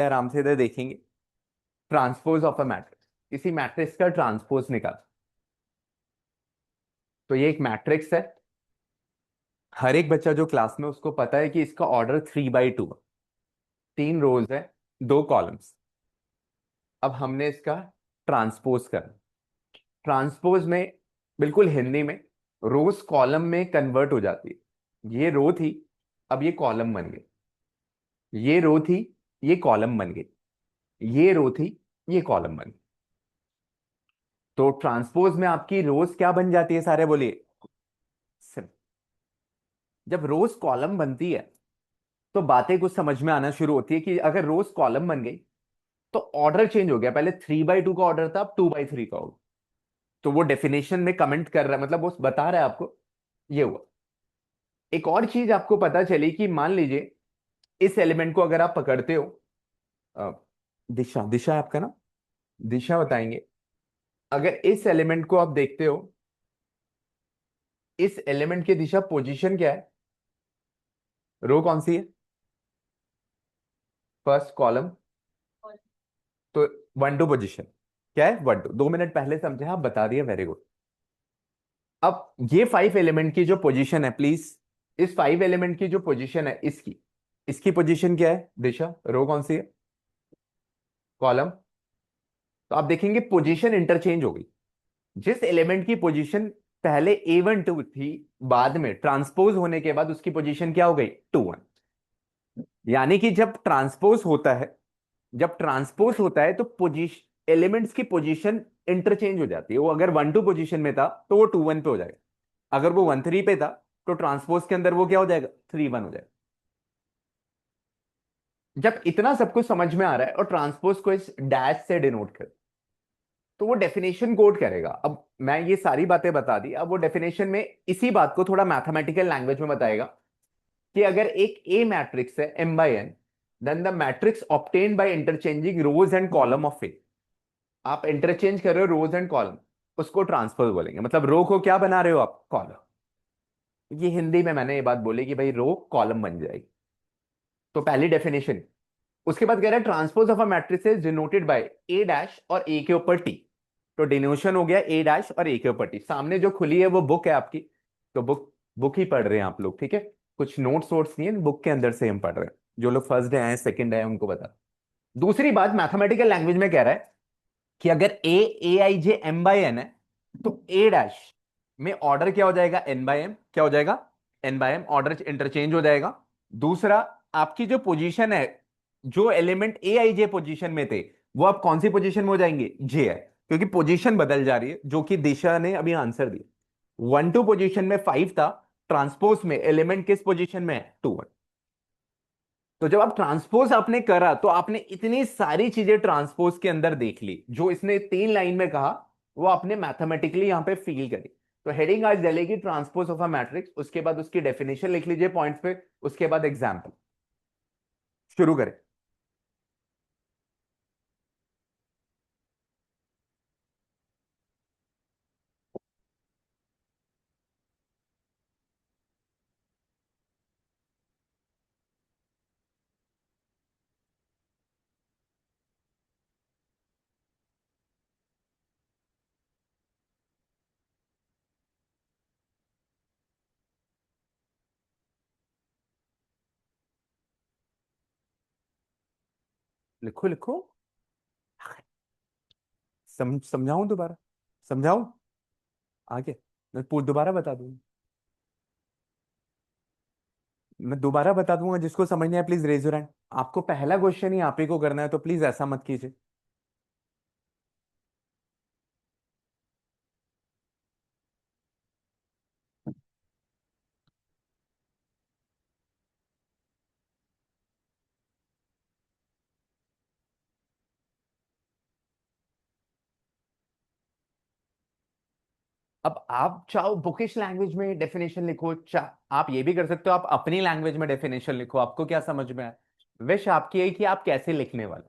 आराम से इधर देखेंगे। ट्रांसपोज ऑफ अ मैट्रिक्स, किसी मैट्रिक्स का ट्रांसपोज निकाल। तो ये एक मैट्रिक्स है। हर एक बच्चा जो क्लास में, उसको पता है कि इसका ऑर्डर 3/2 है। 3 रोज है, 2 कॉलम्स। अब हमने इसका ट्रांसपोज कर, ट्रांसपोज में बिल्कुल हिंदी में रोज कॉलम में कन्वर्ट हो जाती है। ये रो थी, अब ये कॉलम बन गई। ये रो थी, ये कॉलम बन गई। ये रो थी, ये कॉलम बन गई। तो ट्रांसपोज में आपकी रोज क्या बन जाती है, सारे बोलिए। सिर्फ जब रोज कॉलम बनती है तो बातें कुछ समझ में आना शुरू होती है कि अगर रोज कॉलम बन गई तो ऑर्डर चेंज हो गया। पहले 3/2 का ऑर्डर था, अब 2/3 का होगा। तो वो डेफिनेशन में कमेंट कर रहा है, मतलब वो बता रहा है आपको ये हुआ। एक और चीज आपको पता चली कि मान लीजिए इस एलिमेंट को अगर आप पकड़ते हो, अ, दिशा, दिशा है आपका ना, दिशा बताएंगे। अगर इस एलिमेंट को आप देखते हो, इस एलिमेंट की दिशा, पोजीशन क्या है, रो कौन सी है, फर्स्ट कॉलम। तो 1 2 पोजीशन क्या है, 1 2। 2 मिनट पहले समझे आप, बता दिए, वेरी गुड। अब ये 5 एलिमेंट की जो पोजीशन है, प्लीज, इस 5 एलिमेंट की जो पोजीशन है, इसकी इसकी पोजीशन क्या है, दिशा, रो कौन सी है, कॉलम। तो आप देखेंगे पोजीशन इंटरचेंज हो गई। जिस एलिमेंट की पोजीशन पहले A1 2 थी, बाद में ट्रांसपोज होने के बाद उसकी पोजीशन क्या हो गई, 2 1। यानी कि जब ट्रांसपोज होता है तो पोजीशन, एलिमेंट्स की पोजीशन इंटरचेंज हो जाती है। वो अगर 1 2 पोजीशन में था तो वो 2 1 पे हो जाएगा। अगर वो 1 3 पे था तो ट्रांसपोज के अंदर वो क्या हो जाएगा, 3 1 हो जाएगा। जब इतना सब कुछ समझ में आ रहा है और ट्रांसपोज को इस डैश से डिनोट कर, तो वो डेफिनेशन कोड करेगा। अब मैं ये सारी बातें बता दी, अब वो डेफिनेशन में इसी बात को थोड़ा मैथमेटिकल लैंग्वेज में बताएगा कि अगर एक ए मैट्रिक्स है M/N, then the matrix obtained by interchanging rows and column of A. आप इंटरचेंज कर रहे हो रोज एंड कॉलम, उसको ट्रांसपोज बोलेंगे। मतलब रो को क्या बना रहे हो आप, कॉलम। ये हिंदी में मैंने ये बात बोली कि भाई रो कॉलम बन जाएगी। तो पहली डेफिनेशन। उसके बाद कह रहा है transpose of a matrix is denoted by A dash और ए के ऊपर टी। तो डिनोशन हो गया ए डैश और ए के ऊपर टी। सामने जो खुली है वो बुक है आपकी, तो बुक बुक ही पढ़ रहे हैं आप लोग, ठीक है। कुछ नोट्स वोट्स नहीं है, बुक के अंदर से हम पढ़ रहे हैं। जो लोग फर्स्ट डे आए, सेकंड आए, उनको बता। दूसरी बात, मैथमेटिकल लैंग्वेज में कह रहा है कि अगर A Aij M/N है, तो ए डैश में ऑर्डर क्या हो जाएगा, N/M। क्या हो जाएगा, N/M, ऑर्डर इंटरचेंज हो जाएगा। दूसरा, आपकी जो पोजीशन है, जो एलिमेंट Aij पोजीशन में थे, वो अब कौन सी पोजीशन में हो जाएंगे, J है, क्योंकि पोजीशन बदल जा रही है, जो कि दिशा ने अभी आंसर दिया। 1 2 पोजीशन में 5 था, ट्रांसपोज में एलिमेंट किस पोजीशन में है, 2 1। तो जब आप ट्रांसपोज आपने करा तो आपने इतनी सारी चीजें ट्रांसपोज के अंदर देख ली, जो इसने 3 लाइन में कहा, वो आपने मैथमेटिकली यहां पे फील करी। तो हेडिंग आज डलेगी ट्रांसपोज ऑफ अ मैट्रिक्स, उसके बाद उसकी डेफिनेशन लिख लीजिए पॉइंट्स पे, उसके बाद एग्जाम्पल। शुरू करें। लिखो लिखो। समझाऊं दोबारा, समझाऊं आगे, मैं दोबारा बता दूंगा। मैं दोबारा बता दूंगा, जिसको समझना है प्लीज रेज योर हैंड। आपको पहला क्वेश्चन ही आप ही को करना है, तो प्लीज ऐसा मत कीजिए। अब आप चाहो बुकिश लैंग्वेज में डेफिनेशन लिखो, आप ये भी कर सकते हो, आप अपनी लैंग्वेज में डेफिनेशन लिखो, आपको क्या समझ में आए। विश आपकी है कि आप कैसे लिखने वाले,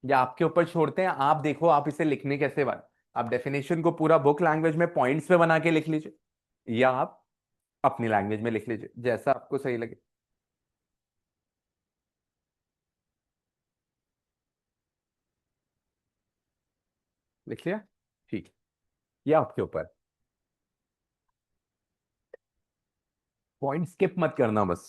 या आपके ऊपर छोड़ते हैं, आप देखो आप इसे लिखने कैसे वाले। आप डेफिनेशन को पूरा बुक लैंग्वेज में पॉइंट्स पे बना के लिख लीजिए, या आप अपनी लैंग्वेज में लिख लीजिए, जैसा आपको सही लगे। लिख लिया? ठीक। ये आपके ऊपर। पॉइंट स्किप मत करना बस।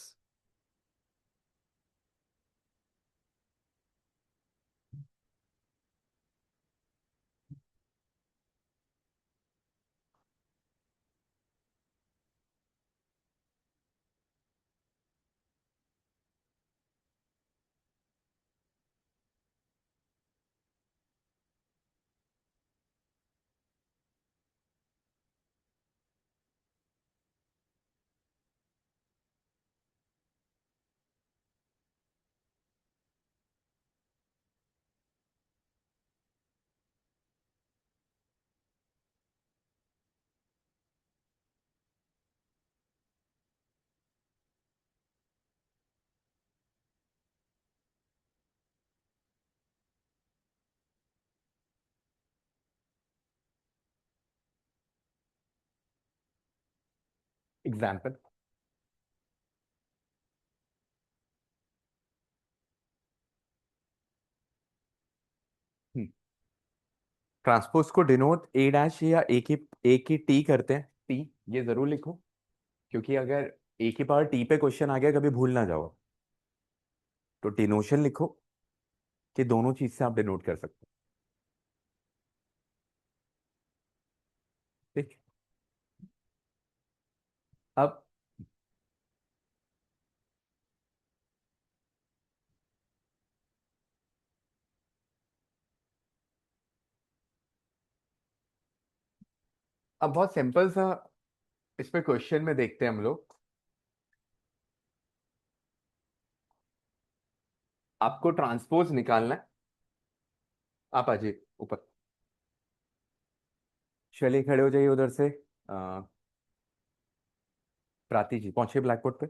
एग्जाम्पल। ट्रांसपोज को डिनोट ए डैश या ए की टी करते हैं, टी। ये जरूर लिखो, क्योंकि अगर ए की पावर टी पे क्वेश्चन आ गया कभी भूल ना जाओ। तो डिनोशन लिखो कि दोनों चीज से आप डिनोट कर सकते हो। ठीक। अब अब बहुत सिंपल सा इस पे क्वेश्चन में देखते हैं हम लोग। आपको ट्रांसपोज निकालना है। आप आ जाइए ऊपर। चलिए खड़े हो जाइए उधर से। प्राती जी पहुंचे ब्लैक बोर्ड पे।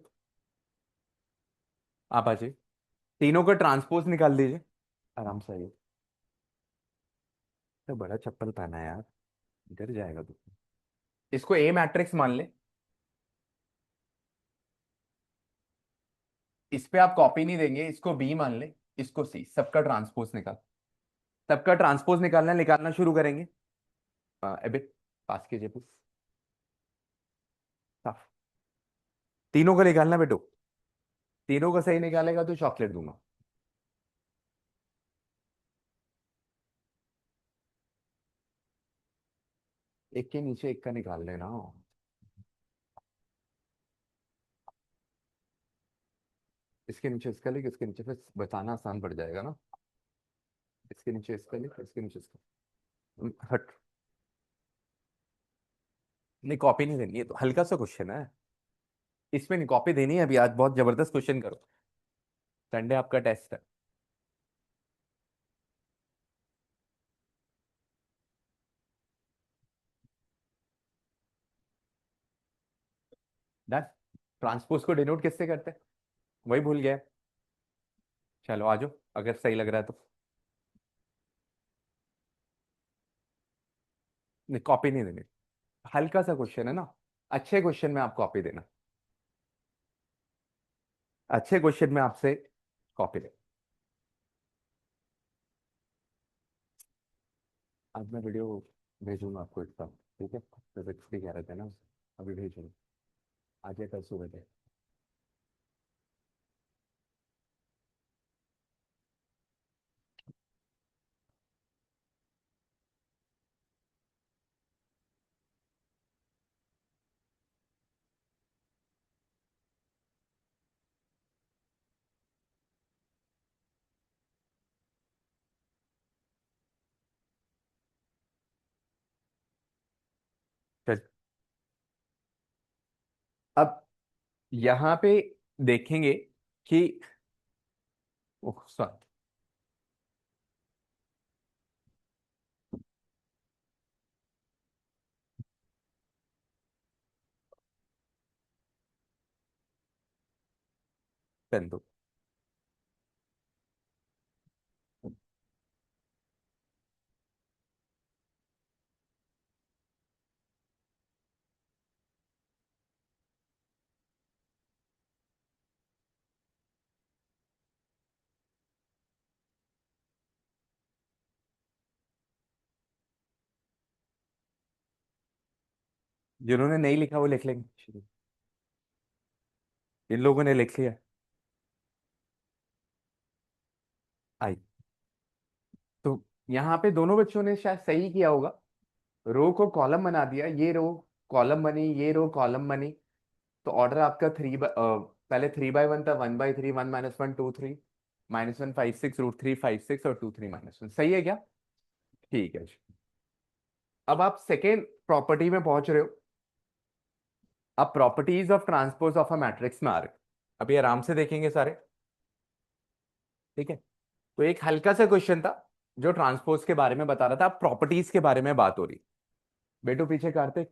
आप आ जाइए। तीनों का ट्रांसपोज निकाल दीजिए। आराम से आइए। तो बड़ा चप्पल पहना है यार, गिर जाएगा तू। इसको ए मैट्रिक्स मान ले। इस पे आप कॉपी नहीं देंगे, इसको बी मान ले। इसको सी। सबका ट्रांसपोज निकाल। सबका ट्रांसपोज निकालना, निकालना शुरू करेंगे। अबे पास कीजिए प्लीज। साफ। तीनों का निकालना बेटो। तीनों का सही निकालेगा तो चॉकलेट दूंगा। एक के नीचे एक का निकाल लेना। इसके नीचे इसका लिख, इसके नीचे फिर बताना आसान पड़ जाएगा ना। इसके नीचे इसका लिख, इसके नीचे इसका। हट। नहीं कॉपी नहीं देनी है, तो हल्का सा क्वेश्चन है। इसमें नहीं कॉपी देनी है अभी, आज बहुत जबरदस्त क्वेश्चन करो। संडे आपका टेस्ट है। डन। ट्रांसपोज को डिनोट किससे करते हैं? वही भूल गया। चलो आ जाओ, अगर सही लग रहा है तो। नहीं कॉपी नहीं देनी। हल्का सा क्वेश्चन है ना। अच्छे क्वेश्चन में आप कॉपी देना। अच्छे क्वेश्चन में आपसे कॉपी ले। आज मैं वीडियो भेजूंगा आपको इसका। ठीक है, फिजिक्स की कह रहे थे ना, अभी भेजूंगा। आज या कल सुबह तक। चल। अब यहाँ पे देखेंगे कि ओह सॉरी। पेन दो। जिन्होंने नहीं लिखा वो लिख लेंगे। इन लोगों ने लिख लिया। आई। तो यहाँ पे दोनों बच्चों ने शायद सही किया होगा। रो को कॉलम बना दिया, ये रो कॉलम बनी, ये रो कॉलम बनी। तो ऑर्डर आपका पहले 3/1 था, 1/3, 1 - 1 2 3, -1 5 6 √3 5 6 और 2 3 - 1, सही है क्या? ठीक है जी। अब आप सेकेंड प्रॉपर्टी में पहुंच रहे हो। अब properties of transpose of a matrix में आ रहे हो। अभी आराम से देखेंगे सारे। ठीक है। तो एक हल्का सा क्वेश्चन था जो ट्रांसपोज के बारे में बता रहा था, अब प्रॉपर्टीज के बारे में बात हो रही। बेटो पीछे कार्तिक,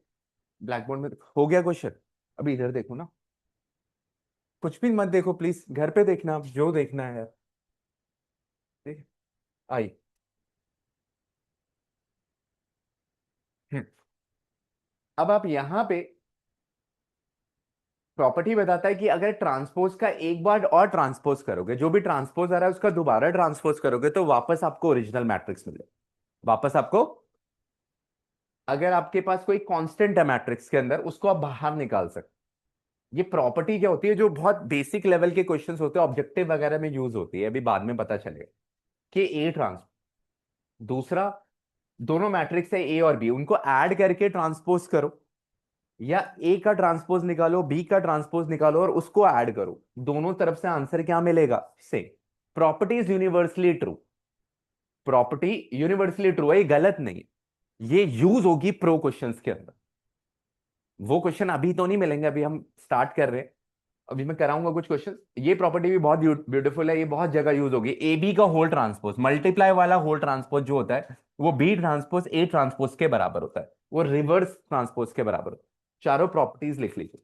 ब्लैक बोर्ड में हो गया क्वेश्चन। अभी इधर देखो ना, कुछ भी मत देखो प्लीज, घर पे देखना आप जो देखना है यार। ठीक। आई। हम्म। अब आप यहां पे प्रॉपर्टी बताता है कि अगर ट्रांसपोज का एक बार और ट्रांसपोज करोगे, जो भी ट्रांसपोज आ रहा है उसका दोबारा ट्रांसपोज करोगे, तो वापस आपको ओरिजिनल मैट्रिक्स मिले। वापस आपको, अगर आपके पास कोई कांस्टेंट है मैट्रिक्स के अंदर, उसको आप बाहर निकाल सकते। ये प्रॉपर्टी क्या होती है, जो बहुत बेसिक लेवल के क्वेश्चंस होते हैं, ऑब्जेक्टिव वगैरह में यूज होती है, अभी बाद में पता चलेगा। कि ए ट्रांस, दूसरा, दोनों मैट्रिक्स है ए और बी, उनको ऐड करके ट्रांसपोज करो, या ए का ट्रांसपोज निकालो, बी का ट्रांसपोज निकालो और उसको ऐड करो, दोनों तरफ से आंसर क्या मिलेगा? Same. Property is universally true. Property universally true है, ये गलत नहीं है। ये यूज होगी प्रो क्वेश्चंस के अंदर। वो क्वेश्चन अभी तो नहीं मिलेंगे, अभी हम स्टार्ट कर रहे हैं। अभी मैं कराऊंगा कुछ क्वेश्चन। ये प्रॉपर्टी भी बहुत ब्यूटीफुल है, ये बहुत जगह यूज होगी। ए बी का होल ट्रांसपोज, मल्टीप्लाई वाला होल ट्रांसपोज जो होता है, वो बी ट्रांसपोज ए ट्रांसपोज के बराबर होता है, वो रिवर्स ट्रांसपोज के बराबर होता है। चारों प्रॉपर्टीज लिख लीजिए,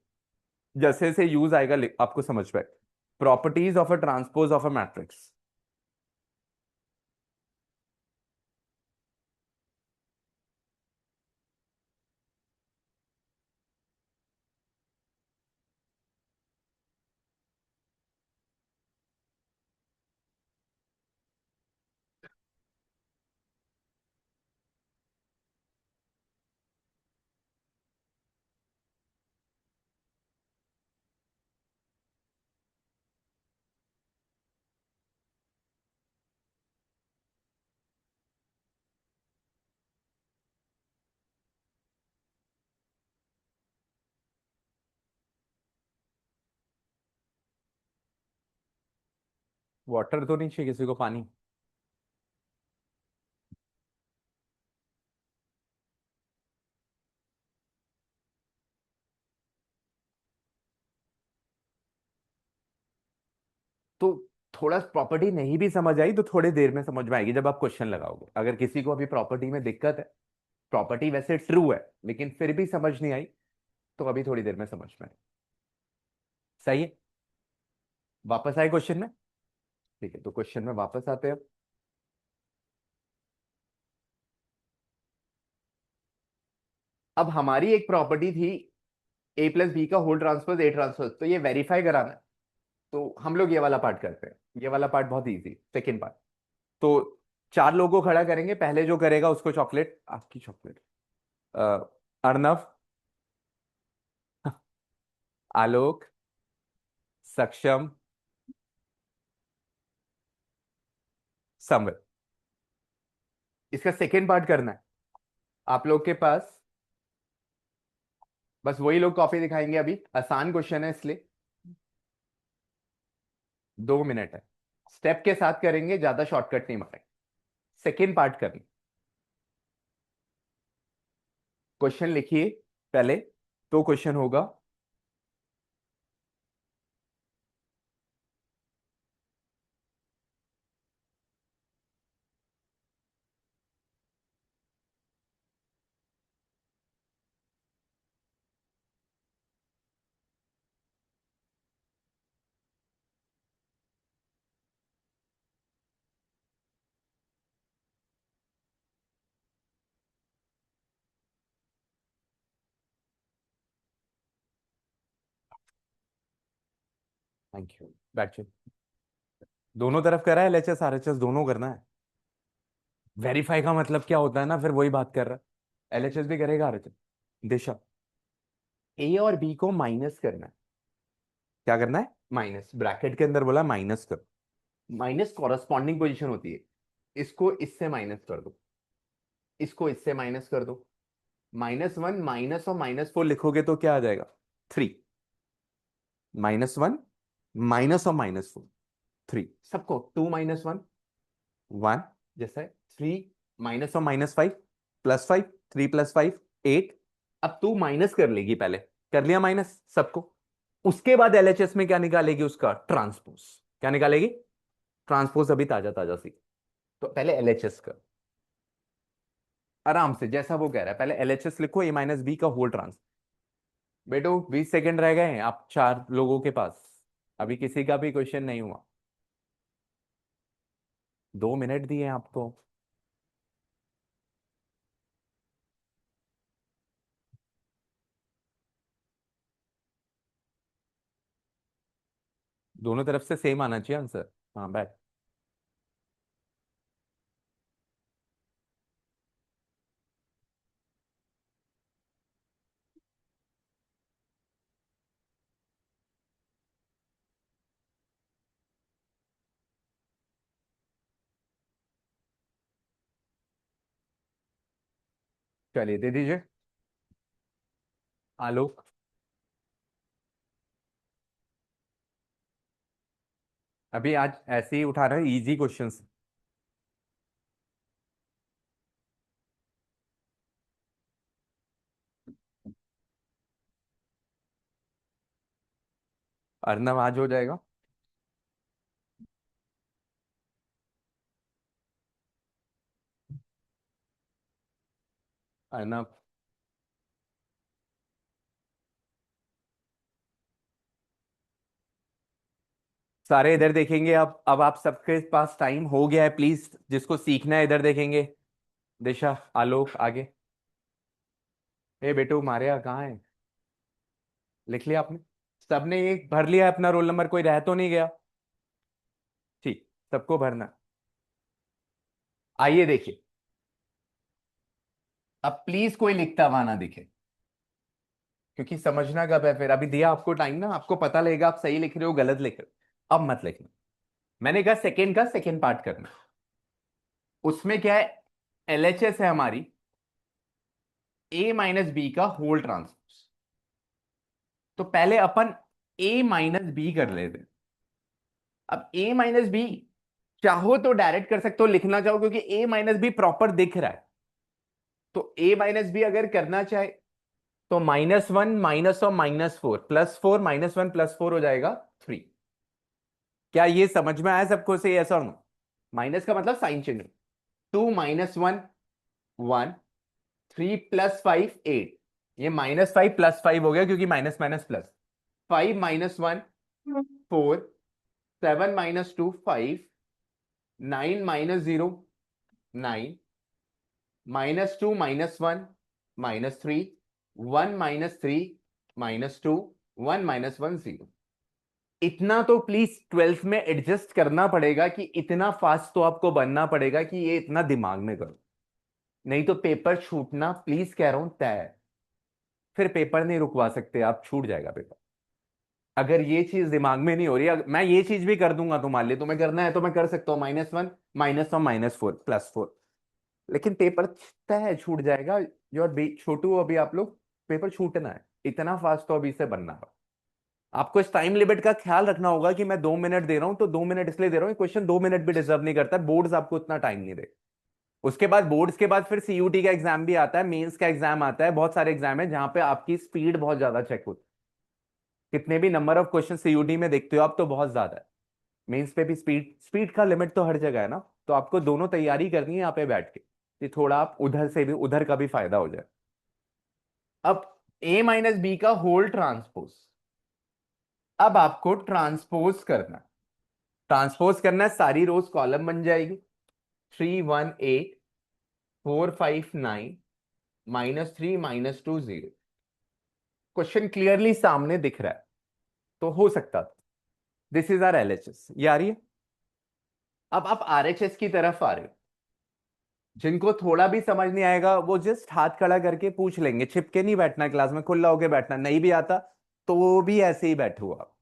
जैसे जैसे यूज आएगा आपको समझ पाए। Properties of a transpose of a matrix. Water तो नहीं चाहिए किसी को, पानी? तो थोड़ा प्रॉपर्टी नहीं भी समझ आई तो थोड़ी देर में समझ में आएगी जब आप क्वेश्चन लगाओगे। अगर किसी को अभी प्रॉपर्टी में दिक्कत है, प्रॉपर्टी वैसे ट्रू है लेकिन फिर भी समझ नहीं आई, तो अभी थोड़ी देर में समझ में आए। सही है। वापस आए क्वेश्चन में। ठीक है, तो क्वेश्चन में वापस आते हैं। अब हमारी एक प्रॉपर्टी थी, ए प्लस बी का होल ट्रांसपोज ए ट्रांसपोज, तो ये वेरीफाई कराना है। तो हम लोग ये वाला पार्ट करते हैं, ये वाला पार्ट बहुत इजी, सेकेंड पार्ट। तो चार लोगों को खड़ा करेंगे, पहले जो करेगा उसको चॉकलेट, आपकी चॉकलेट। अर्नव, आलोक, सक्षम, समर। इसका सेकेंड पार्ट करना है। आप लोग के पास बस वही लोग कॉपी दिखाएंगे, अभी आसान क्वेश्चन है इसलिए 2 मिनट है। स्टेप के साथ करेंगे, ज्यादा शॉर्टकट नहीं मारेंगे। सेकेंड पार्ट करना। क्वेश्चन लिखिए पहले। तो क्वेश्चन होगा, थैंक यू, बैठ जाओ। दोनों तरफ करा है, एलएचएस आरएचएस दोनों करना है। वेरीफाई का मतलब क्या होता है ना, फिर वही बात कर रहा है। एलएचएस भी करेगा, आरएचएस। दिशा, ए और बी को माइनस करना है। क्या करना है? माइनस, ब्रैकेट के अंदर बोला माइनस कर। माइनस कॉरस्पॉन्डिंग पोजीशन होती है। इसको इससे माइनस कर दो, इसको इससे माइनस कर दो। -1 माइनस और -4 लिखोगे तो क्या आ जाएगा? 3। -1 माइनस और -4, 3। सबको 2 -1 1 जैसा है। 3 माइनस और -5 +5, 3 + 5 8। अब तू माइनस कर लेगी, पहले कर लिया माइनस सबको। उसके बाद एलएचएस में क्या निकालेगी? उसका ट्रांसपोज। क्या निकालेगी? ट्रांसपोज। अभी ताजा ताजा सी। तो पहले एलएचएस कर, आराम से जैसा वो कह रहा है। पहले एलएचएस लिखो, A - B का होल ट्रांस। बेटो 20 सेकंड रह गए हैं, आप 4 लोगों के पास। अभी किसी का भी क्वेश्चन नहीं हुआ। 2 मिनट दिए हैं आपको। दोनों तरफ से सेम आना चाहिए आंसर। हाँ बैठ। चलिए दे दीजिए। आलोक। अभी आज ऐसे ही उठा रहे इजी क्वेश्चंस। अर्नव आज हो जाएगा। अर्नव। सारे इधर देखेंगे। अब आप सबके पास टाइम हो गया है, प्लीज जिसको सीखना है इधर देखेंगे। दिशा, आलोक आगे। ए बेटू मारे यहाँ कहाँ है? लिख लिया आपने? सबने ये भर लिया है अपना रोल नंबर? कोई रह तो नहीं गया? ठीक, सबको भरना। आइए देखिए। अब प्लीज कोई लिखता हुआ ना दिखे, क्योंकि समझना कब है फिर। अभी दिया आपको टाइम ना, आपको पता लगेगा आप सही लिख रहे हो गलत लिख रहे हो। अब मत लिखना। मैंने कहा सेकेंड का सेकेंड पार्ट करना। उसमें क्या है? एलएचएस है हमारी A - B का होल ट्रांसपोज। तो पहले अपन A - B कर लेते हैं। अब A - B चाहो तो डायरेक्ट कर सकते हो, लिखना चाहो, क्योंकि A - B प्रॉपर दिख रहा है। तो A - B अगर करना चाहे तो -1 माइनस और -4 +4 -1 +4 हो जाएगा 3। क्या ये समझ में आया सबको? से यस और नो? माइनस का मतलब साइन चिन्ह। 2 -1 1, 3 + 5 8। ये -5 +5 हो गया, क्योंकि माइनस माइनस प्लस। 5 -1 4, 7 -2 5, 9 -0 9, -2 -1 -3, 1 -3 -2, 1 -1 0। इतना तो प्लीज 12th में एडजस्ट करना पड़ेगा, कि इतना फास्ट तो आपको बनना पड़ेगा कि ये इतना दिमाग में करो। नहीं तो पेपर छूटना, प्लीज कह रहा हूं, तय है। फिर पेपर नहीं रुकवा सकते आप, छूट जाएगा पेपर। अगर ये चीज दिमाग में नहीं हो रही मैं ये चीज भी कर दूंगा तुम्हारे लिए, तुम्हें करना है तो मैं कर सकता हूँ। -1 माइनस और -4 +4। लेकिन पेपर तय है, छूट जाएगा। योर बी छोटू हो अभी आप लोग। पेपर छूटना है, इतना फास्ट तो अभी से बनना है। आपको इस टाइम लिमिट का ख्याल रखना होगा कि मैं 2 मिनट दे रहा हूं तो 2 मिनट इसलिए दे रहा हूं, क्वेश्चन 2 मिनट भी डिजर्व नहीं करता। बोर्ड्स आपको इतना टाइम नहीं दे। उसके बाद बोर्ड्स के बाद फिर सीयूटी का एग्जाम भी आता है, मेंस का एग्जाम आता है, बहुत सारे एग्जाम है जहां पे आपकी स्पीड बहुत ज्यादा चेक होती है। कितने भी नंबर ऑफ क्वेश्चन सीयूटी में देखते हो आप तो बहुत ज्यादा है। मेंस पे भी स्पीड स्पीड का लिमिट तो हर जगह है ना। तो आपको दोनों तैयारी करनी है यहाँ पे बैठ के, कि थोड़ा आप उधर से भी उधर का भी फायदा हो जाए। अब A - B का होल ट्रांसपोज। अब आपको ट्रांसपोज करना। ट्रांसपोज करना है, सारी रोज कॉलम बन जाएगी। 3 1 8, 4 5 9, -3 -2 0। क्वेश्चन क्लियरली सामने दिख रहा है, तो हो सकता था। दिस इज आर एलएचएस, ये आ रही है। अब आप आरएचएस की तरफ आ रहे हो। जिनको थोड़ा भी समझ नहीं आएगा वो जस्ट हाथ खड़ा करके पूछ लेंगे, छिपके नहीं बैठना, क्लास में खुला होके बैठना, नहीं भी आता तो वो भी ऐसे ही बैठो आप,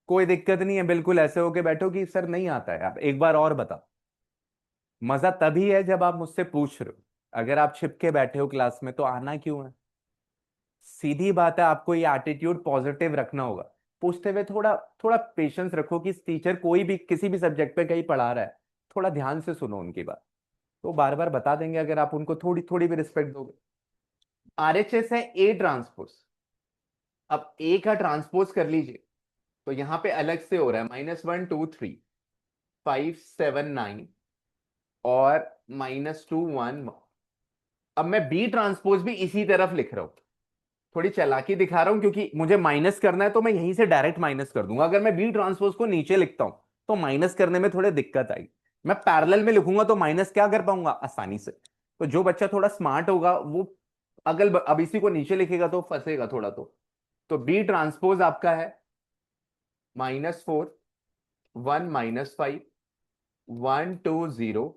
कोई दिक्कत नहीं है, बिल्कुल ऐसे होके बैठो कि सर नहीं आता है, आप एक बार और बता। मजा तभी है जब आप मुझसे पूछ रहे हो, अगर आप छिपके बैठे हो क्लास में तो आना क्यों है। सीधी बात है, आपको ये एटीट्यूड पॉजिटिव रखना होगा, पूछते हुए थोड़ा थोड़ा पेशेंस रखो कि टीचर कोई भी किसी भी सब्जेक्ट पे कहीं पढ़ा रहा है, थोड़ा ध्यान से सुनो उनकी बात, तो बार बार बता देंगे अगर आप उनको थोड़ी थोड़ी भी रिस्पेक्ट दोगे। आरएचएस है ए ट्रांसपोज। अब ए का ट्रांसपोज कर लीजिए, तो यहां पे अलग से हो रहा है -1 2 3 5 7 9 और -2 1। अब मैं बी ट्रांसपोज भी इसी तरफ लिख रहा हूं, थोड़ी चालाकी दिखा रहा हूं क्योंकि मुझे माइनस करना है तो मैं यहीं से डायरेक्ट माइनस कर दूंगा, अगर मैं बी ट्रांसपोज को नीचे लिखता हूं तो माइनस करने में थोड़ी दिक्कत आएगी, मैं पैरेलल में लिखूंगा तो माइनस क्या कर पाऊंगा आसानी से। तो जो बच्चा थोड़ा स्मार्ट होगा वो अगल अब इसी को नीचे लिखेगा तो फंसेगा थोड़ा, तो बी ट्रांसपोज आपका है -4 1 -5 1 2 0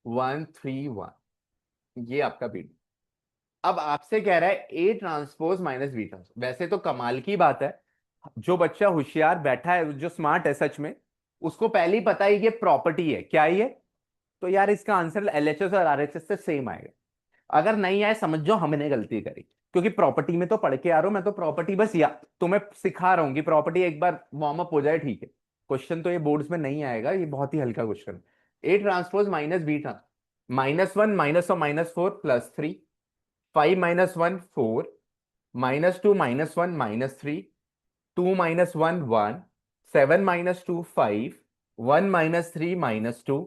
1 3 1, ये आपका बी। अब आपसे कह रहा है ए ट्रांसपोज -बी ट्रांसपोज, वैसे तो कमाल की बात है, जो बच्चा होशियार बैठा है जो स्मार्ट है सच में, उसको पहले ही पता है ये प्रॉपर्टी है क्या ये, तो यार इसका आंसर एलएचएस और आरएचएस से सेम आएगा। अगर नहीं आए समझ जाओ हमने गलती करी, क्योंकि प्रॉपर्टी में तो पढ़ के आ रहा हूं मैं, तो प्रॉपर्टी बस या तुम्हें सिखा रहा हूँ कि प्रॉपर्टी एक बार वार्म अप हो जाए ठीक है। क्वेश्चन तो ये बोर्ड्स में नहीं आएगा, ये बहुत ही हल्का क्वेश्चन। ए ट्रांसपोज -बी ट्रांस, -1 माइनस और -4 +3, 5 - 1 4, -2 -1 -3, 2 - 1 1, 7 - 2 5, 1 - 3 -2,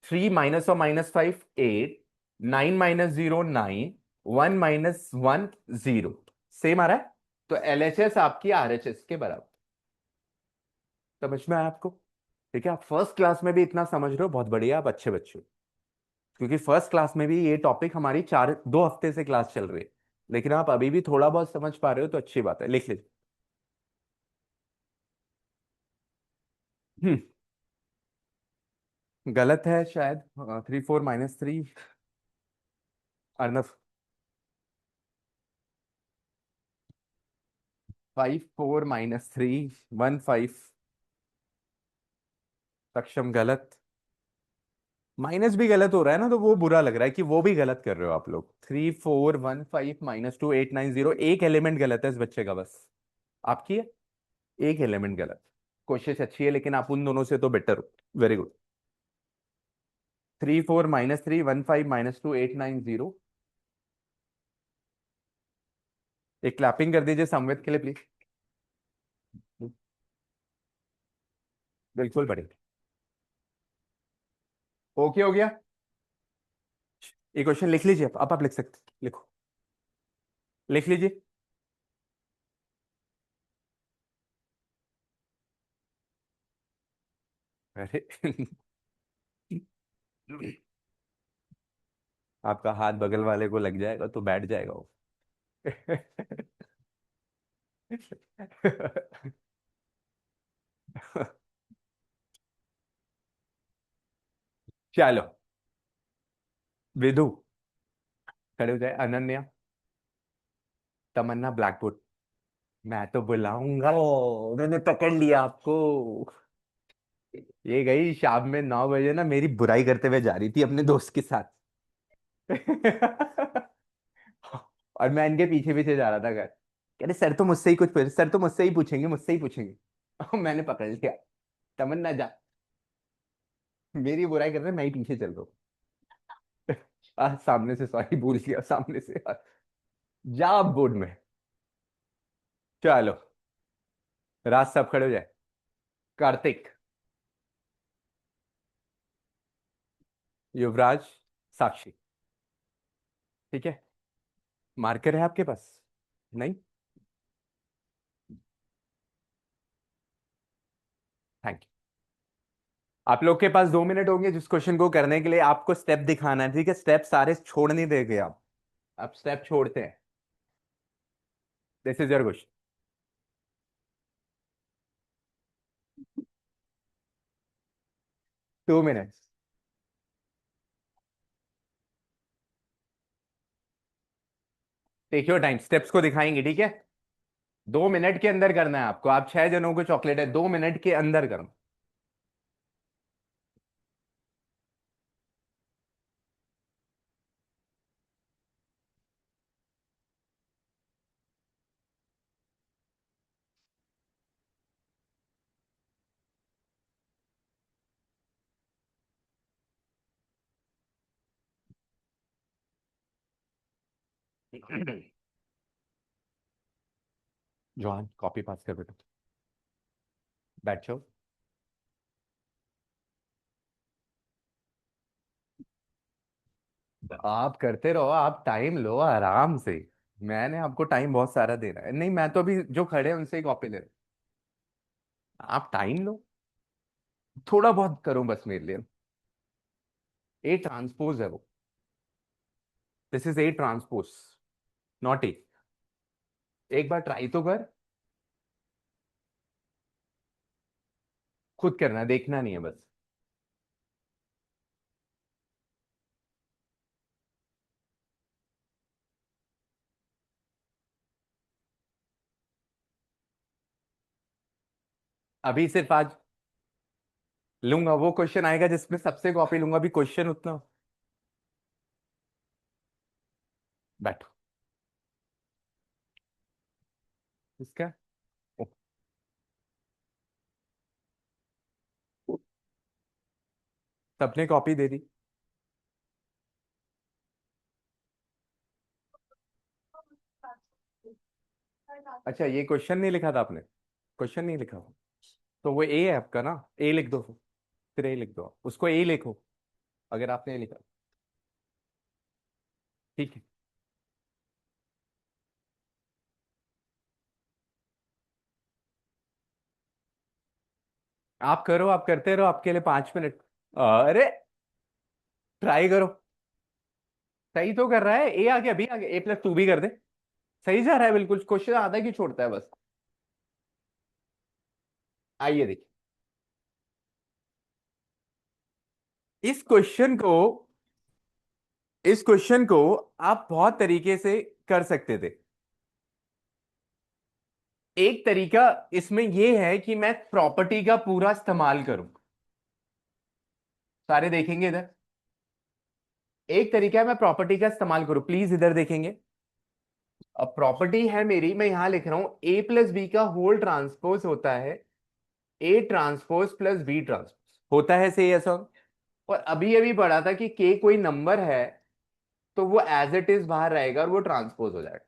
3 माइनस और -5 8, 9 - 0 9, 1 - 1 0, सेम आ रहा है। तो एलएचएस आपकी आरएचएस के बराबर, समझ में आया आपको। ठीक है, आप फर्स्ट क्लास में भी इतना समझ रहे हो, बहुत बढ़िया, आप अच्छे बच्चे हो, क्योंकि फर्स्ट क्लास में भी ये टॉपिक हमारी 2 हफ्ते से क्लास चल रही है, लेकिन आप अभी भी थोड़ा बहुत समझ पा रहे हो तो अच्छी बात है, लिख लीजिए। हम्म, गलत है शायद, 3 4 - 3, अर्नब 5 4 - 3 1 5, सक्षम गलत, माइनस भी गलत हो रहा है ना, तो वो बुरा लग रहा है कि वो भी गलत कर रहे हो आप लोग। 3 4 1 5 -2 8 9 0, एक एलिमेंट गलत है इस बच्चे का बस, आपकी है एक एलिमेंट गलत। कोशिश अच्छी है लेकिन आप उन दोनों से तो बेटर हो, वेरी गुड। 3 4 - 3 1 5 -2 8 9 0, एक क्लैपिंग कर दीजिए संवेद के लिए प्लीज। बिल्कुल बढ़िया, ओके हो गया। ये क्वेश्चन लिख लीजिए, आप लिख सकते, लिखो, लिख लीजिए। अरे आपका हाथ बगल वाले को लग जाएगा तो बैठ जाएगा वो। चलो, विधु खड़े हो जाए, अनन्या, तमन्ना ब्लैकवुड, मैं तो बुलाऊंगा, मैंने पकड़ लिया आपको। ये गई शाम में 9 बजे ना, मेरी बुराई करते हुए जा रही थी अपने दोस्त के साथ। और मैं इनके पीछे पीछे जा रहा था घर, कह रहे सर तो मुझसे ही सर तो मुझसे ही पूछेंगे, मुझसे ही पूछेंगे। मैंने पकड़ लिया, तमन्ना जा, मेरी बुराई कर रहे मैं ही पीछे चल रहा हूँ। सामने से सॉरी भूल गया, सामने से जा अब बोर्ड में। चलो, राज सब खड़े हो जाए। कार्तिक, युवराज, साक्षी, ठीक है। मार्कर है आपके पास? नहीं, थैंक यू। आप लोग के पास 2 मिनट होंगे जिस क्वेश्चन को करने के लिए, आपको स्टेप दिखाना है, ठीक है, स्टेप सारे छोड़ नहीं देंगे आप स्टेप छोड़ते हैं। This is your question. 2 minutes. Take your time, steps को दिखाएंगे, ठीक है। 2 मिनट के अंदर करना है आपको, आप 6 जनों को चॉकलेट है, 2 मिनट के अंदर करना। जॉन कॉपी पास कर बेटा, बैठो। आप करते रहो, आप टाइम लो आराम से। मैंने आपको टाइम बहुत सारा दे रहा है, नहीं मैं तो अभी जो खड़े हैं उनसे ही कॉपी ले रहा हूं। आप टाइम लो, थोड़ा बहुत करो बस मेरे लिए। ए ट्रांसपोज है वो, this is A transpose, not a. एक बार ट्राई तो कर, खुद करना है, देखना नहीं है बस। अभी सिर्फ आज लूंगा वो क्वेश्चन आएगा जिसमें सबसे कॉपी लूंगा, अभी क्वेश्चन उतना। बैठो। इसका ओ, सबने कॉपी दे दी। अच्छा ये क्वेश्चन नहीं लिखा था आपने, क्वेश्चन नहीं लिखा, तो वो ए है आपका ना, ए लिख दो, फिर ए लिख दो, उसको ए लिखो अगर आपने ए लिखा। ठीक है, आप करो, आप करते रहो, आपके लिए 5 मिनट। अरे ट्राई करो, सही तो कर रहा है, ए आ गया, बी आ गया, ए प्लस टू भी कर दे। सही जा रहा है बिल्कुल, क्वेश्चन आधा की छोड़ता है बस। आइए देखिए, इस क्वेश्चन को इस क्वेश्चन को आप बहुत तरीके से कर सकते थे। एक तरीका इसमें यह है कि मैं प्रॉपर्टी का पूरा इस्तेमाल करूं, सारे देखेंगे इधर। एक तरीका है मैं प्रॉपर्टी का इस्तेमाल करूं, प्लीज इधर देखेंगे। अब प्रॉपर्टी है मेरी, मैं यहां लिख रहा हूं ए प्लस बी का होल ट्रांसपोज होता है A transpose plus B transpose होता है, सही है सब। और अभी अभी पढ़ा था कि के कोई नंबर है तो वो एज इट इज बाहर रहेगा और वो ट्रांसपोज हो जाएगा,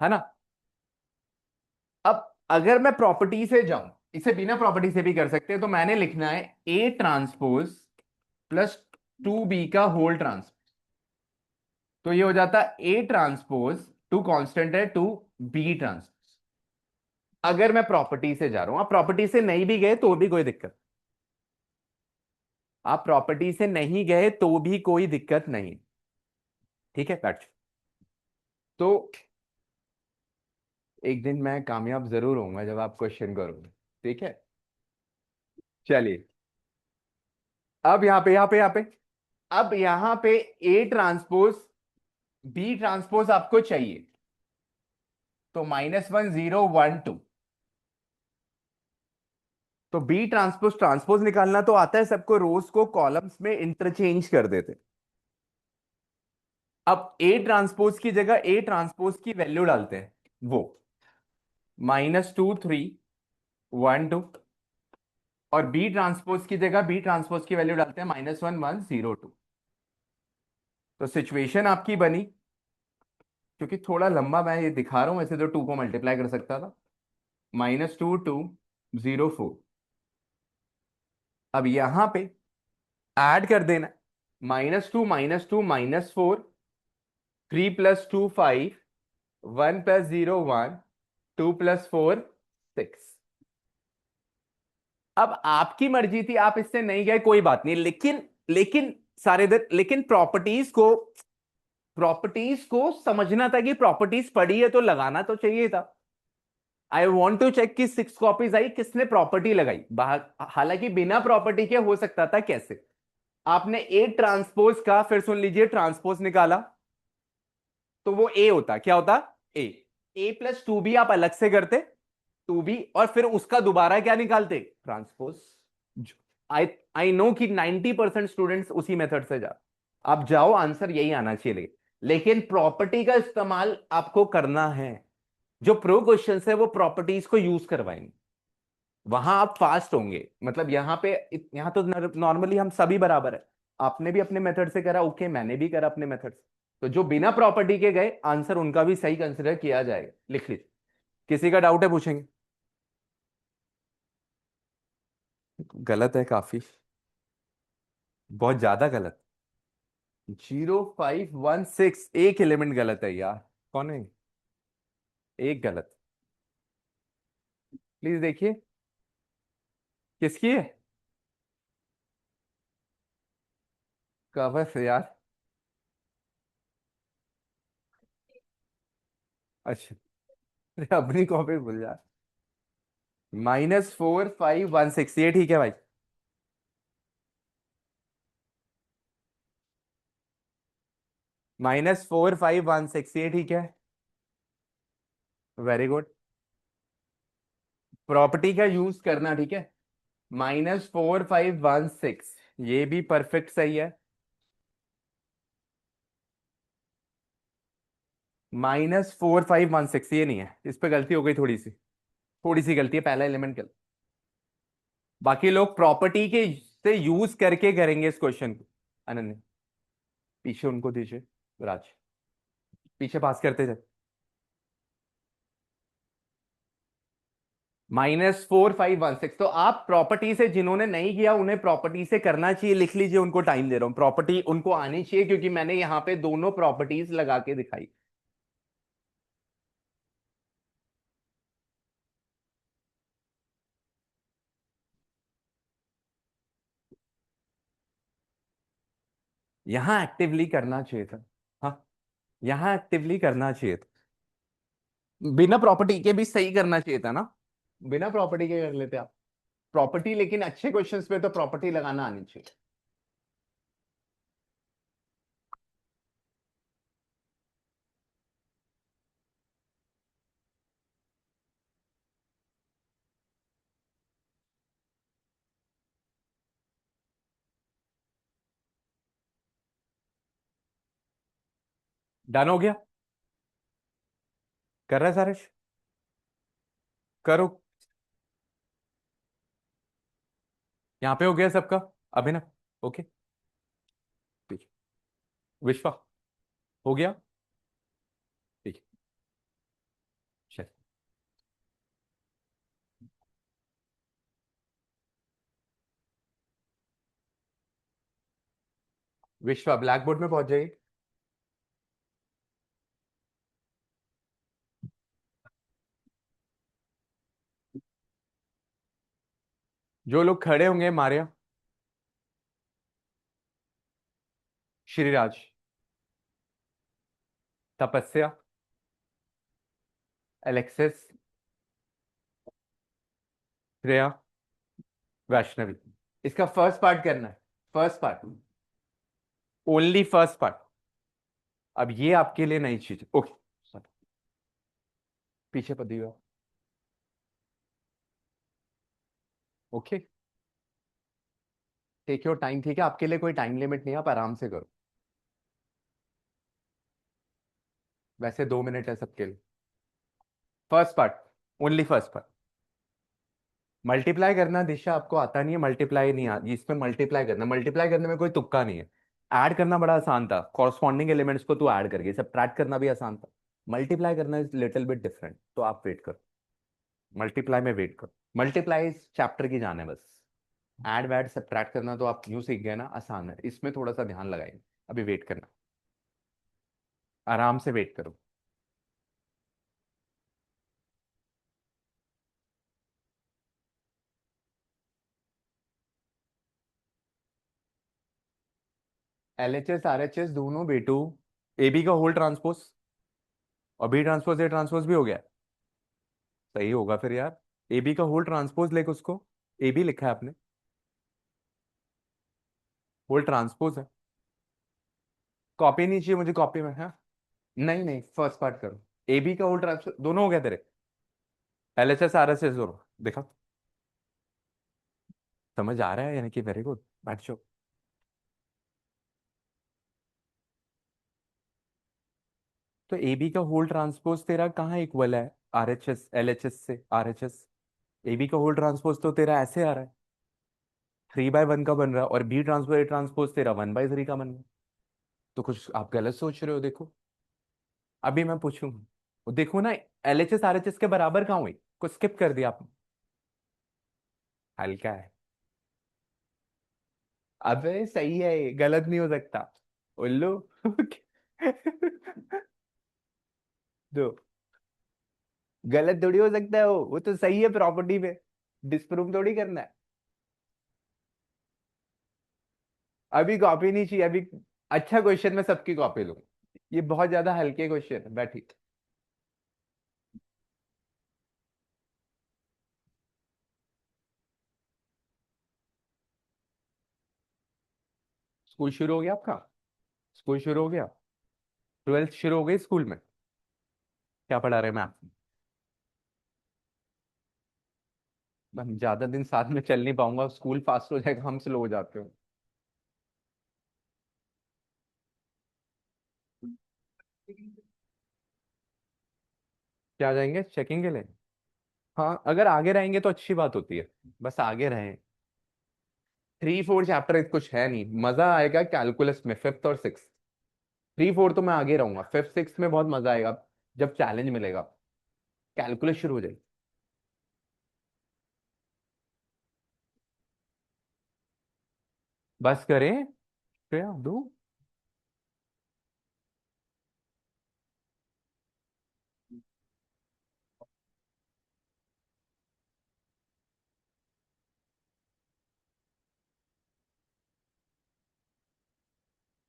है ना। अब अगर मैं प्रॉपर्टी से जाऊं, इसे बिना प्रॉपर्टी से भी कर सकते हैं, तो मैंने लिखना है ए ट्रांसपोज प्लस 2b का होल ट्रांसपोज। तो ये हो जाता ए ट्रांसपोज, टू कांस्टेंट है, टू बी ट्रांसपोज। अगर मैं प्रॉपर्टी से जा रहा हूं, आप प्रॉपर्टी से नहीं भी गए तो भी कोई दिक्कत, आप प्रॉपर्टी से नहीं गए तो भी कोई दिक्कत नहीं, ठीक है बैठ। तो एक दिन मैं कामयाब जरूर होऊंगा जब आप क्वेश्चन करोगे, ठीक है। चलिए, अब यहाँ पे अब यहाँ पे ए ट्रांसपोज बी ट्रांसपोज आपको चाहिए, तो -1 0 1 2। तो बी ट्रांसपोज ट्रांसपोज निकालना तो आता है सबको, रोज को कॉलम्स में इंटरचेंज कर देते। अब ए ट्रांसपोज की जगह ए ट्रांसपोज की वैल्यू डालते हैं, वो -2 3 1 2। और बी ट्रांसपोज की जगह बी ट्रांसपोज की वैल्यू डालते हैं -1 1 0 2। तो सिचुएशन आपकी बनी, क्योंकि थोड़ा लंबा मैं ये दिखा रहा हूं, ऐसे तो 2 को मल्टीप्लाई कर सकता था, -2 2 0 4। अब यहां पे ऐड कर देना, -2 -2 -4, 3 + 2 5, 1 + 0 1, 2 + 4 6। अब आपकी मर्जी थी, आप इससे नहीं गए कोई बात नहीं, लेकिन लेकिन सारे इधर, लेकिन प्रॉपर्टीज को समझना था कि प्रॉपर्टीज पढ़ी है तो लगाना तो चाहिए था। आई वॉन्ट टू चेक कि 6 कॉपीज आई, किसने प्रॉपर्टी लगाई बाहर, हालांकि बिना प्रॉपर्टी के हो सकता था, कैसे। आपने ए ट्रांसपोज का, फिर सुन लीजिए, ट्रांसपोज निकाला, तो वो ए होता, क्या होता? ए। ए प्लस टू बी आप अलग से करते, टू बी, और फिर उसका दोबारा क्या निकालते? ट्रांसपोज। आई आई नो कि 90% स्टूडेंट्स उसी मेथड से जा, आप जाओ, आंसर यही आना चाहिए। लेकिन प्रॉपर्टी का इस्तेमाल आपको करना है। जो प्रो क्वेश्चन है वो प्रॉपर्टीज को यूज करवाएंगे, वहां आप फास्ट होंगे। मतलब यहाँ पे, यहाँ तो नॉर्मली हम सभी बराबर है। आपने भी अपने मेथड से करा, ओके, मैंने भी करा अपने मेथड से। तो जो बिना प्रॉपर्टी के गए, आंसर उनका भी सही कंसिडर किया जाएगा। लिख लीजिए। किसी का डाउट है पूछेंगे? गलत है काफी, बहुत ज्यादा गलत। 0516, एक एलिमेंट गलत है यार। कौन है? एक गलत। प्लीज देखिए, किसकी है? कवर से यार। अच्छा, अरे अपनी कॉपी भूल जा। -4516, ये ठीक है भाई। -4516, ये ठीक है। Very good. प्रॉपर्टी का यूज करना, ठीक है। -4516, ये भी परफेक्ट सही है। -4516, ये नहीं है, इस पे गलती हो गई थोड़ी सी। थोड़ी सी गलती है, पहला एलिमेंट गलत। बाकी लोग प्रॉपर्टी के से यूज करके करेंगे इस क्वेश्चन को। अनन्य, पीछे उनको दीजिए। राज, पीछे पास करते जाए। -4516, तो आप प्रॉपर्टी से, जिन्होंने नहीं किया उन्हें प्रॉपर्टी से करना चाहिए, लिख लीजिए। उनको टाइम दे रहा हूं, प्रॉपर्टी उनको आनी चाहिए, क्योंकि मैंने यहां पे दोनों प्रॉपर्टीज लगा के दिखाई। यहां एक्टिवली करना चाहिए था। हाँ, यहां एक्टिवली करना चाहिए था। बिना प्रॉपर्टी के भी सही करना चाहिए था ना। बिना प्रॉपर्टी के कर लेते आप प्रॉपर्टी, लेकिन अच्छे क्वेश्चंस पे तो प्रॉपर्टी लगाना आनी चाहिए। डन हो गया? कर रहा है सारे? करो। यहाँ पे हो गया सबका? अभिनव, ओके। ठीक है। विश्वा, हो गया? ठीक है, चल। विश्वा, ब्लैक बोर्ड में पहुंच जाइए। जो लोग खड़े होंगे, मारिया, श्रीराज, तपस्या, एलेक्सिस, श्रेया, वैष्णवी। इसका फर्स्ट पार्ट करना है, first part, only first part. अब ये आपके लिए नई चीज, ओके। पीछे पदी हुआ, ओके। टेक योर टाइम, ठीक है, आपके लिए कोई टाइम लिमिट नहीं है, आप आराम से करो। वैसे 2 मिनट है सबके लिए। First part, only first part. Multiply करना दिशा आपको आता नहीं है, मल्टीप्लाई नहीं आता इसमें। मल्टीप्लाई करना, मल्टीप्लाई करने में कोई तुक्का नहीं है। ऐड करना बड़ा आसान था, कॉरस्पॉन्डिंग एलिमेंट्स को तू ऐड करके, सब्ट्रैक्ट करना भी आसान था। मल्टीप्लाई करना इज लिटिल बिट डिफरेंट, तो आप वेट करो। मल्टीप्लाई में वेट करो। मल्टीप्लाई इस चैप्टर की जान है बस। ऐड वैड सब्ट्रैक्ट करना तो आप यूं सीख गए ना, आसान है, इसमें थोड़ा सा ध्यान लगाएंगे। अभी वेट करना, आराम से वेट करो। LHS RHS दोनों बेटू, AB का होल ट्रांसपोज, और B ट्रांसपोज A ट्रांसपोज भी हो गया। सही होगा फिर यार। AB का होल ट्रांसपोज लेके उसको, AB लिखा है आपने, होल ट्रांसपोज है। कॉपी नहीं चाहिए मुझे, कॉपी में है। नहीं नहीं, फर्स्ट पार्ट करो। ए बी का होल ट्रांसपोज दोनों हो गया तेरे, L H S R S S दोनों। देखा, समझ आ रहा है यानी कि वेरी गुड। बैठ जाओ। तो ए बी का होल ट्रांसपोज तेरा कहाँ इक्वल है R H S L H S से R H S? A B का होल ट्रांसपोज तो तेरा ऐसे आ रहा है, 3/1 का बन रहा है, और बी ट्रांसपोज ए ट्रांसपोज तेरा 1/3 का बन रहा है। तो कुछ आप गलत सोच रहे हो, देखो। अभी मैं पूछूं, वो देखो ना, L H S R H S के बराबर कहाँ हुई? कुछ स्किप कर दिया आपने। हल्का है। अबे सही है ये, गलत नहीं हो सकता। उल्लू। दो, गलत थोड़ी हो सकता है वो तो सही है प्रॉपर्टी पे, डिस्प्रूव थोड़ी करना है। अभी कॉपी नहीं चाहिए अभी। अच्छा क्वेश्चन, मैं सबकी कॉपी लूंगा। ये बहुत ज्यादा हल्के क्वेश्चन है, बैठी। स्कूल शुरू हो गया आपका? स्कूल शुरू हो गया? 12th शुरू हो गई स्कूल में? क्या पढ़ा रहे हैं मैथ? हम ज्यादा दिन साथ में चल नहीं पाऊंगा, स्कूल फास्ट हो जाएगा, हम स्लो हो जाते हो। क्या आ जाएंगे चेकिंग के लिए? हाँ, अगर आगे रहेंगे तो अच्छी बात होती है, बस आगे रहें। 3 4 चैप्टर कुछ है नहीं, मजा आएगा कैलकुलस में, फिफ्थ और सिक्स। 3 4 तो मैं आगे रहूंगा, फिफ्थ सिक्स में बहुत मजा आएगा, जब चैलेंज मिलेगा। कैलकुलस शुरू हो जाएगी। बस करें, क्या दो?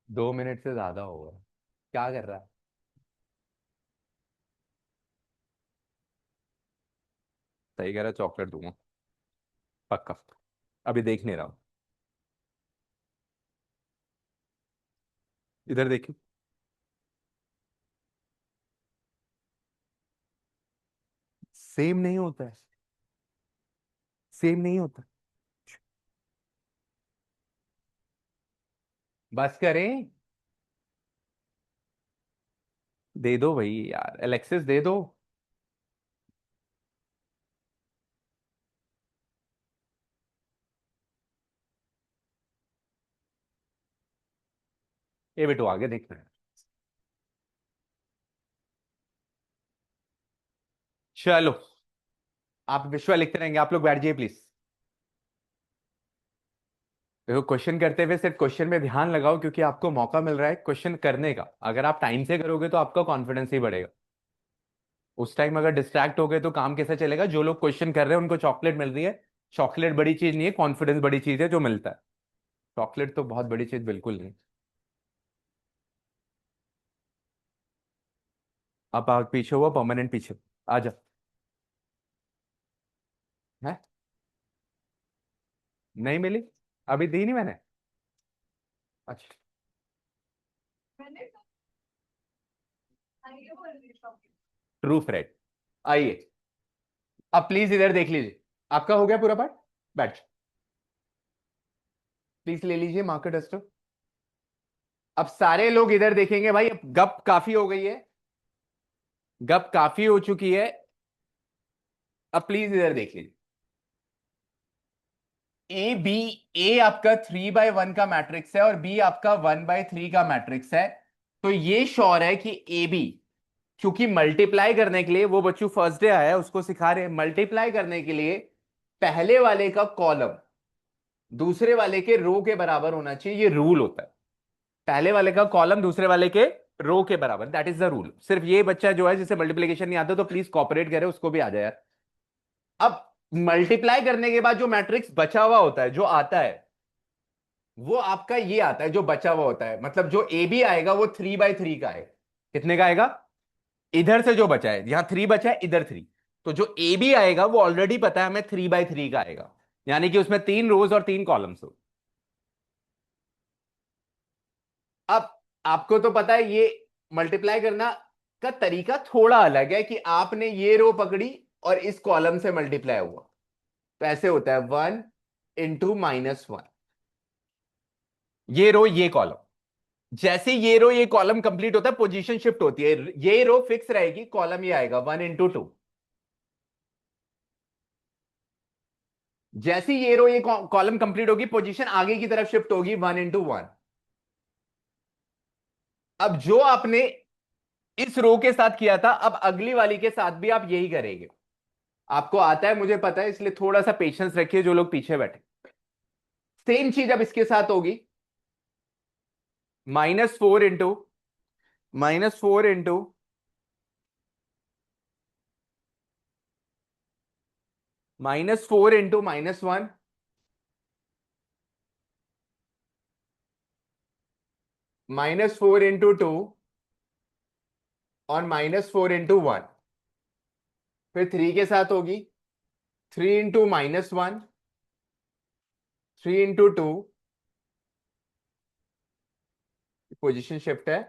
2 मिनट से ज्यादा होगा। क्या कर रहा है? सही कह रहा है, चॉकलेट दूंगा पक्का। अभी देख नहीं रहा हूं। इधर देखिए। सेम नहीं होता है, सेम नहीं होता। बस करें। दे दो भाई यार, एलेक्सिस दे दो। ये बेटो आगे देखना है। चलो, आप विश्वा लिखते रहेंगे, आप लोग बैठ जाइए प्लीज। देखो, क्वेश्चन करते हुए सिर्फ क्वेश्चन में ध्यान लगाओ, क्योंकि आपको मौका मिल रहा है क्वेश्चन करने का। अगर आप टाइम से करोगे तो आपका कॉन्फिडेंस ही बढ़ेगा। उस टाइम अगर डिस्ट्रैक्ट हो गए तो काम कैसे चलेगा? जो लोग क्वेश्चन कर रहे हैं उनको चॉकलेट मिल रही है। चॉकलेट बड़ी चीज नहीं है, कॉन्फिडेंस बड़ी चीज है जो मिलता है। चॉकलेट तो बहुत बड़ी चीज बिल्कुल नहीं। आप पीछे हुआ परमानेंट पीछे। आ जा। है? नहीं मिली? अभी दी नहीं मैंने? अच्छा। True friend. आइए, अब प्लीज इधर देख लीजिए। आपका हो गया पूरा पार्ट? बैठ। प्लीज ले लीजिए मार्कर डस्टर। अब सारे लोग इधर देखेंगे भाई, अब गप काफी हो गई है। गप काफी हो चुकी है। अब प्लीज इधर देख लीजिए। ए बी, ए आपका 3/1 का मैट्रिक्स है और बी आपका 1/3 का मैट्रिक्स है। तो ये श्योर है कि ए बी, क्योंकि मल्टीप्लाई करने के लिए, वो बच्चों फर्स्ट डे आया है उसको सिखा रहे हैं, मल्टीप्लाई करने के लिए पहले वाले का कॉलम दूसरे वाले के रो के बराबर होना चाहिए, ये रूल होता है। पहले वाले का कॉलम दूसरे वाले के रो के बराबर, दैट इज द रूल। सिर्फ ये बच्चा जो है जिसे मल्टीप्लिकेशन नहीं आता, तो प्लीज कॉपरेट करे, उसको भी आ जाए यार। अब मल्टीप्लाई करने के बाद जो मैट्रिक्स बचा हुआ होता है, जो आता है, वो आपका ये आता है जो बचा हुआ होता है, मतलब जो ए बी आएगा वो 3/3 का आएगा। कितने का आएगा? इधर से जो बचा है, यहां 3 बचा है, इधर 3। तो जो ए बी आएगा वो ऑलरेडी पता है हमें 3/3 का आएगा, यानी कि उसमें 3 रोज और 3 कॉलम्स हो। अब आपको तो पता है ये मल्टीप्लाई करना का तरीका थोड़ा अलग है कि आपने ये रो पकड़ी और इस कॉलम से मल्टीप्लाई हुआ। तो ऐसे होता है 1 × ये रो ये कॉलम। जैसे ये रो ये कॉलम कंप्लीट होता है पोजीशन शिफ्ट होती है, ये रो फिक्स रहेगी, कॉलम ये आएगा 1 × 2। जैसे ये रो ये कॉलम कंप्लीट होगी पोजीशन आगे की तरफ शिफ्ट होगी 1 × 1। अब जो आपने इस रो के साथ किया था अब अगली वाली के साथ भी आप यही करेंगे। आपको आता है मुझे पता है, इसलिए थोड़ा सा पेशेंस रखिए जो लोग पीछे बैठे। सेम चीज अब इसके साथ होगी, -4 इंटू -1, -4 × 2 और -4 × 1। फिर 3 के साथ होगी 3 × -1, 3 × 2, पोजीशन शिफ्ट है,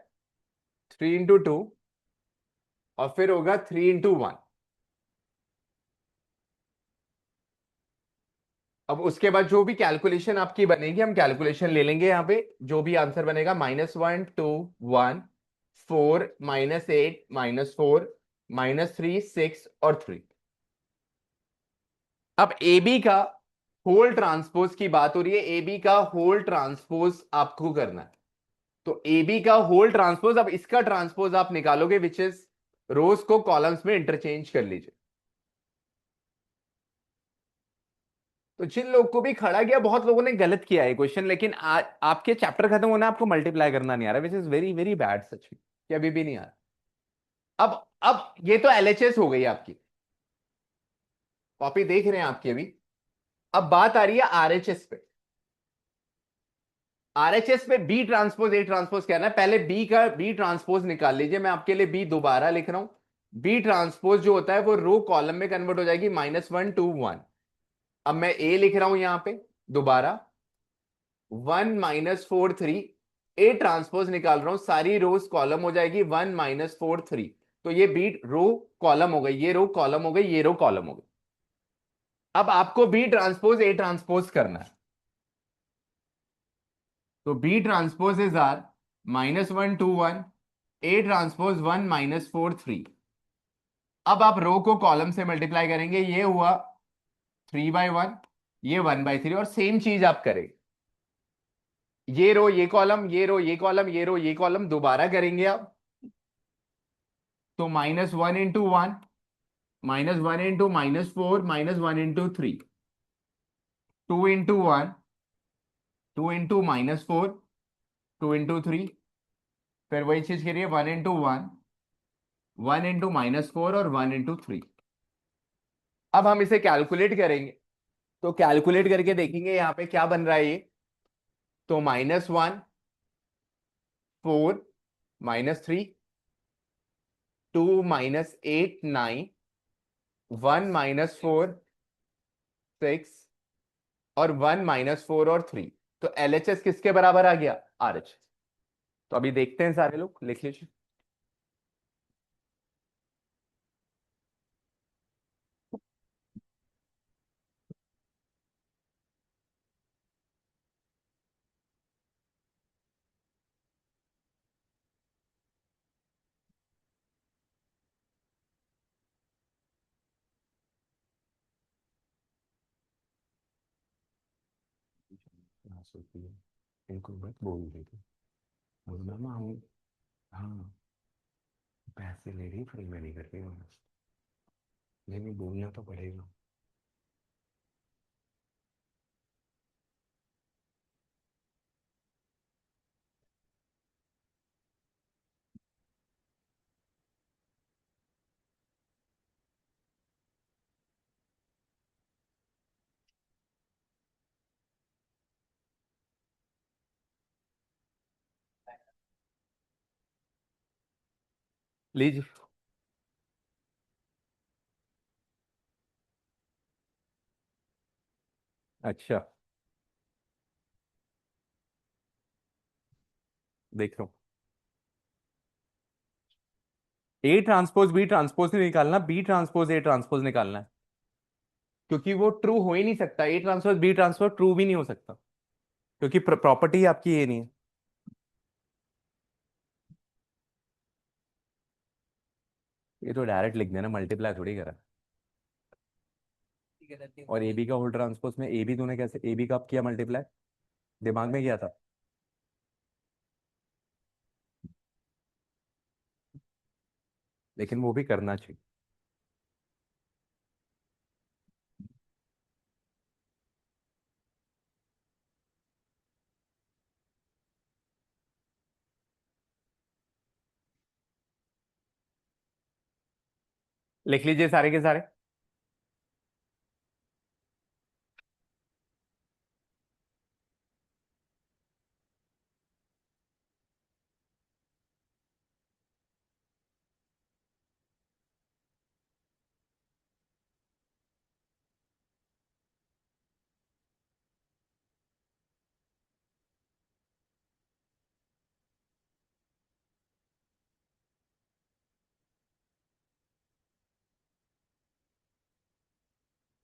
3 × 2 और फिर होगा 3 × 1। अब उसके बाद जो भी कैलकुलेशन आपकी बनेगी हम कैलकुलेशन ले लेंगे यहां पे। जो भी आंसर बनेगा -1 2 1 4 -8 -4 -3 6 और 3। अब ए बी का होल ट्रांसपोज की बात हो रही है, ए बी का होल ट्रांसपोज आपको करना है। तो ए बी का होल ट्रांसपोज, अब इसका ट्रांसपोज आप निकालोगे विच इज रोज को कॉलम्स में इंटरचेंज कर लीजिए। तो जिन लोग को भी खड़ा गया, बहुत लोगों ने गलत किया है क्वेश्चन, लेकिन आपके चैप्टर खत्म होना आपको मल्टीप्लाई करना नहीं आ रहा, which is very very bad सच में, कि अभी भी नहीं आ रहा। अब ये तो एलएचएस हो गई आपकी, कॉपी देख रहे हैं आपकी अभी। अब बात आ रही है आरएचएस पे। आरएचएस पे बी ट्रांसपोज ए ट्रांसपोज कहना है, पहले बी का बी ट्रांसपोज निकाल लीजिए। मैं आपके लिए बी दोबारा लिख रहा हूं। बी ट्रांसपोज जो होता है वो रो कॉलम में कन्वर्ट हो जाएगी -1 2 1। अब मैं ए लिख रहा हूं यहां पे दोबारा 1 -4 3। ए ट्रांसपोज निकाल रहा हूं, सारी रोज कॉलम हो जाएगी 1 -4 3। तो ये बीट रो कॉलम हो गई, ये रो कॉलम हो गई, ये रो कॉलम हो गई। अब आपको बी ट्रांसपोज ए ट्रांसपोज करना है। तो B transpose is are -1 2 1, A transpose 1 -4 3। अब आप रो को कॉलम से मल्टीप्लाई करेंगे, ये हुआ 3/1, ये 1/3, और सेम चीज आप करेंगे। ये रो ये कॉलम, ये रो ये कॉलम, ये रो ये कॉलम दोबारा करेंगे आप। तो -1 × 1, -1 × -4, -1 × 3, 2 × 1, 2 × -4, 2 × 3। फिर वही चीज करिए 1 × 1, 1 × -4 और 1 × 3। अब हम इसे कैलकुलेट करेंगे, तो कैलकुलेट करके देखेंगे यहाँ पे क्या बन रहा है ये। तो -1 4 -3 2 -8 9 1 -4 6 और 1 -4 और 3। तो एलएचएस किसके बराबर आ गया? आरएचएस। तो अभी देखते हैं, सारे लोग लिख लीजिए। हाँ, सोचिए, इनको मत बोल देते, बोलना ना हम। हाँ, पैसे ले रही फ्री में नहीं कर रही हूँ। लेकिन बोलना तो पड़ेगा। लीजिए। अच्छा, देख रहा हूँ। ए ट्रांसपोज बी ट्रांसपोज नहीं निकालना, बी ट्रांसपोज ए ट्रांसपोज निकालना है, क्योंकि वो ट्रू हो ही नहीं सकता, A transpose B transpose true भी नहीं हो सकता, क्योंकि प्रॉपर्टी आपकी ये नहीं है। ये तो डायरेक्ट लिख देना, मल्टीप्लाई थोड़ी करा। और ए बी का होल ट्रांसपोज में ए बी तूने कैसे, ए बी कब किया मल्टीप्लाई, दिमाग में किया था? लेकिन वो भी करना चाहिए। लिख लीजिए सारे के सारे।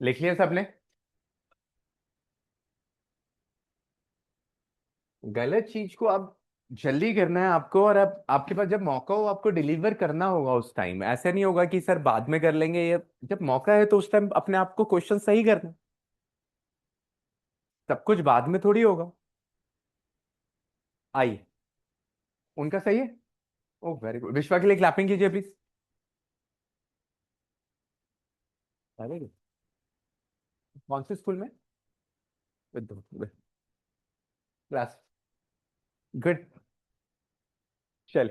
लिख लिया सबने? गलत चीज को अब जल्दी करना है आपको, और अब आपके पास जब मौका हो आपको डिलीवर करना होगा उस टाइम, ऐसा नहीं होगा कि सर बाद में कर लेंगे, ये जब मौका है तो उस टाइम अपने आप को क्वेश्चन सही करना है। सब कुछ बाद में थोड़ी होगा। आई, उनका सही है। ओह वेरी गुड, विश्वा के लिए क्लैपिंग कीजिए प्लीज। Very good. कौन से स्कूल में? With class. गुड। चल।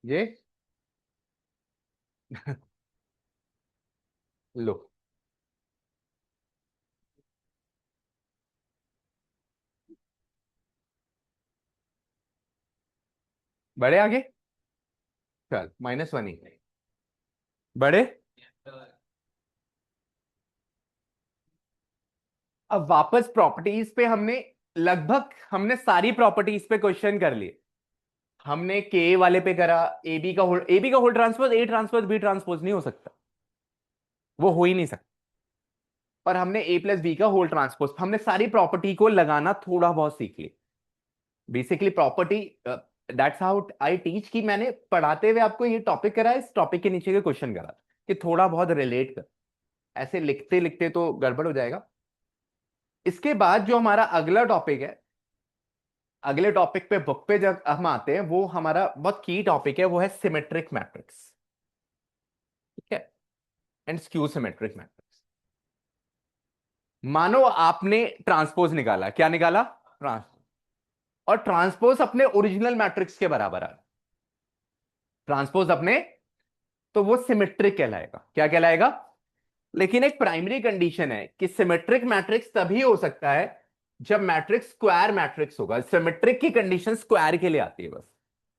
ये लो। बड़े आगे। चल -1 ही बड़े। अब वापस प्रॉपर्टीज पे हमने सारी प्रॉपर्टीज पे क्वेश्चन कर लिए। हमने के वाले पे करा, ए बी का whole transpose A transpose B transpose नहीं हो सकता, वो हो ही नहीं सकता। पर हमने ए प्लस बी का होल ट्रांसपोज, हमने सारी प्रॉपर्टी को लगाना थोड़ा बहुत सीख लिया। Basically property, that's how I teach, कि मैंने पढ़ाते हुए आपको ये टॉपिक करा, इस टॉपिक के नीचे के क्वेश्चन करा, कि थोड़ा बहुत रिलेट कर। ऐसे लिखते लिखते तो गड़बड़ हो जाएगा। इसके बाद जो हमारा अगला टॉपिक है, अगले टॉपिक पे बुक पे जब हम आते हैं, वो हमारा बहुत की टॉपिक है, वो है सिमेट्रिक मैट्रिक्स। ठीक है? And skew symmetric matrix. मानो आपने ट्रांसपोज निकाला, क्या निकाला? ट्रांस, और ट्रांसपोज अपने ओरिजिनल मैट्रिक्स के बराबर आ, ट्रांसपोज अपने, तो वो सिमेट्रिक कहलाएगा। क्या कहलाएगा? लेकिन एक प्राइमरी कंडीशन है कि सिमेट्रिक मैट्रिक्स तभी हो सकता है जब मैट्रिक्स स्क्वायर मैट्रिक्स होगा। सिमेट्रिक की कंडीशन स्क्वायर के लिए आती है बस,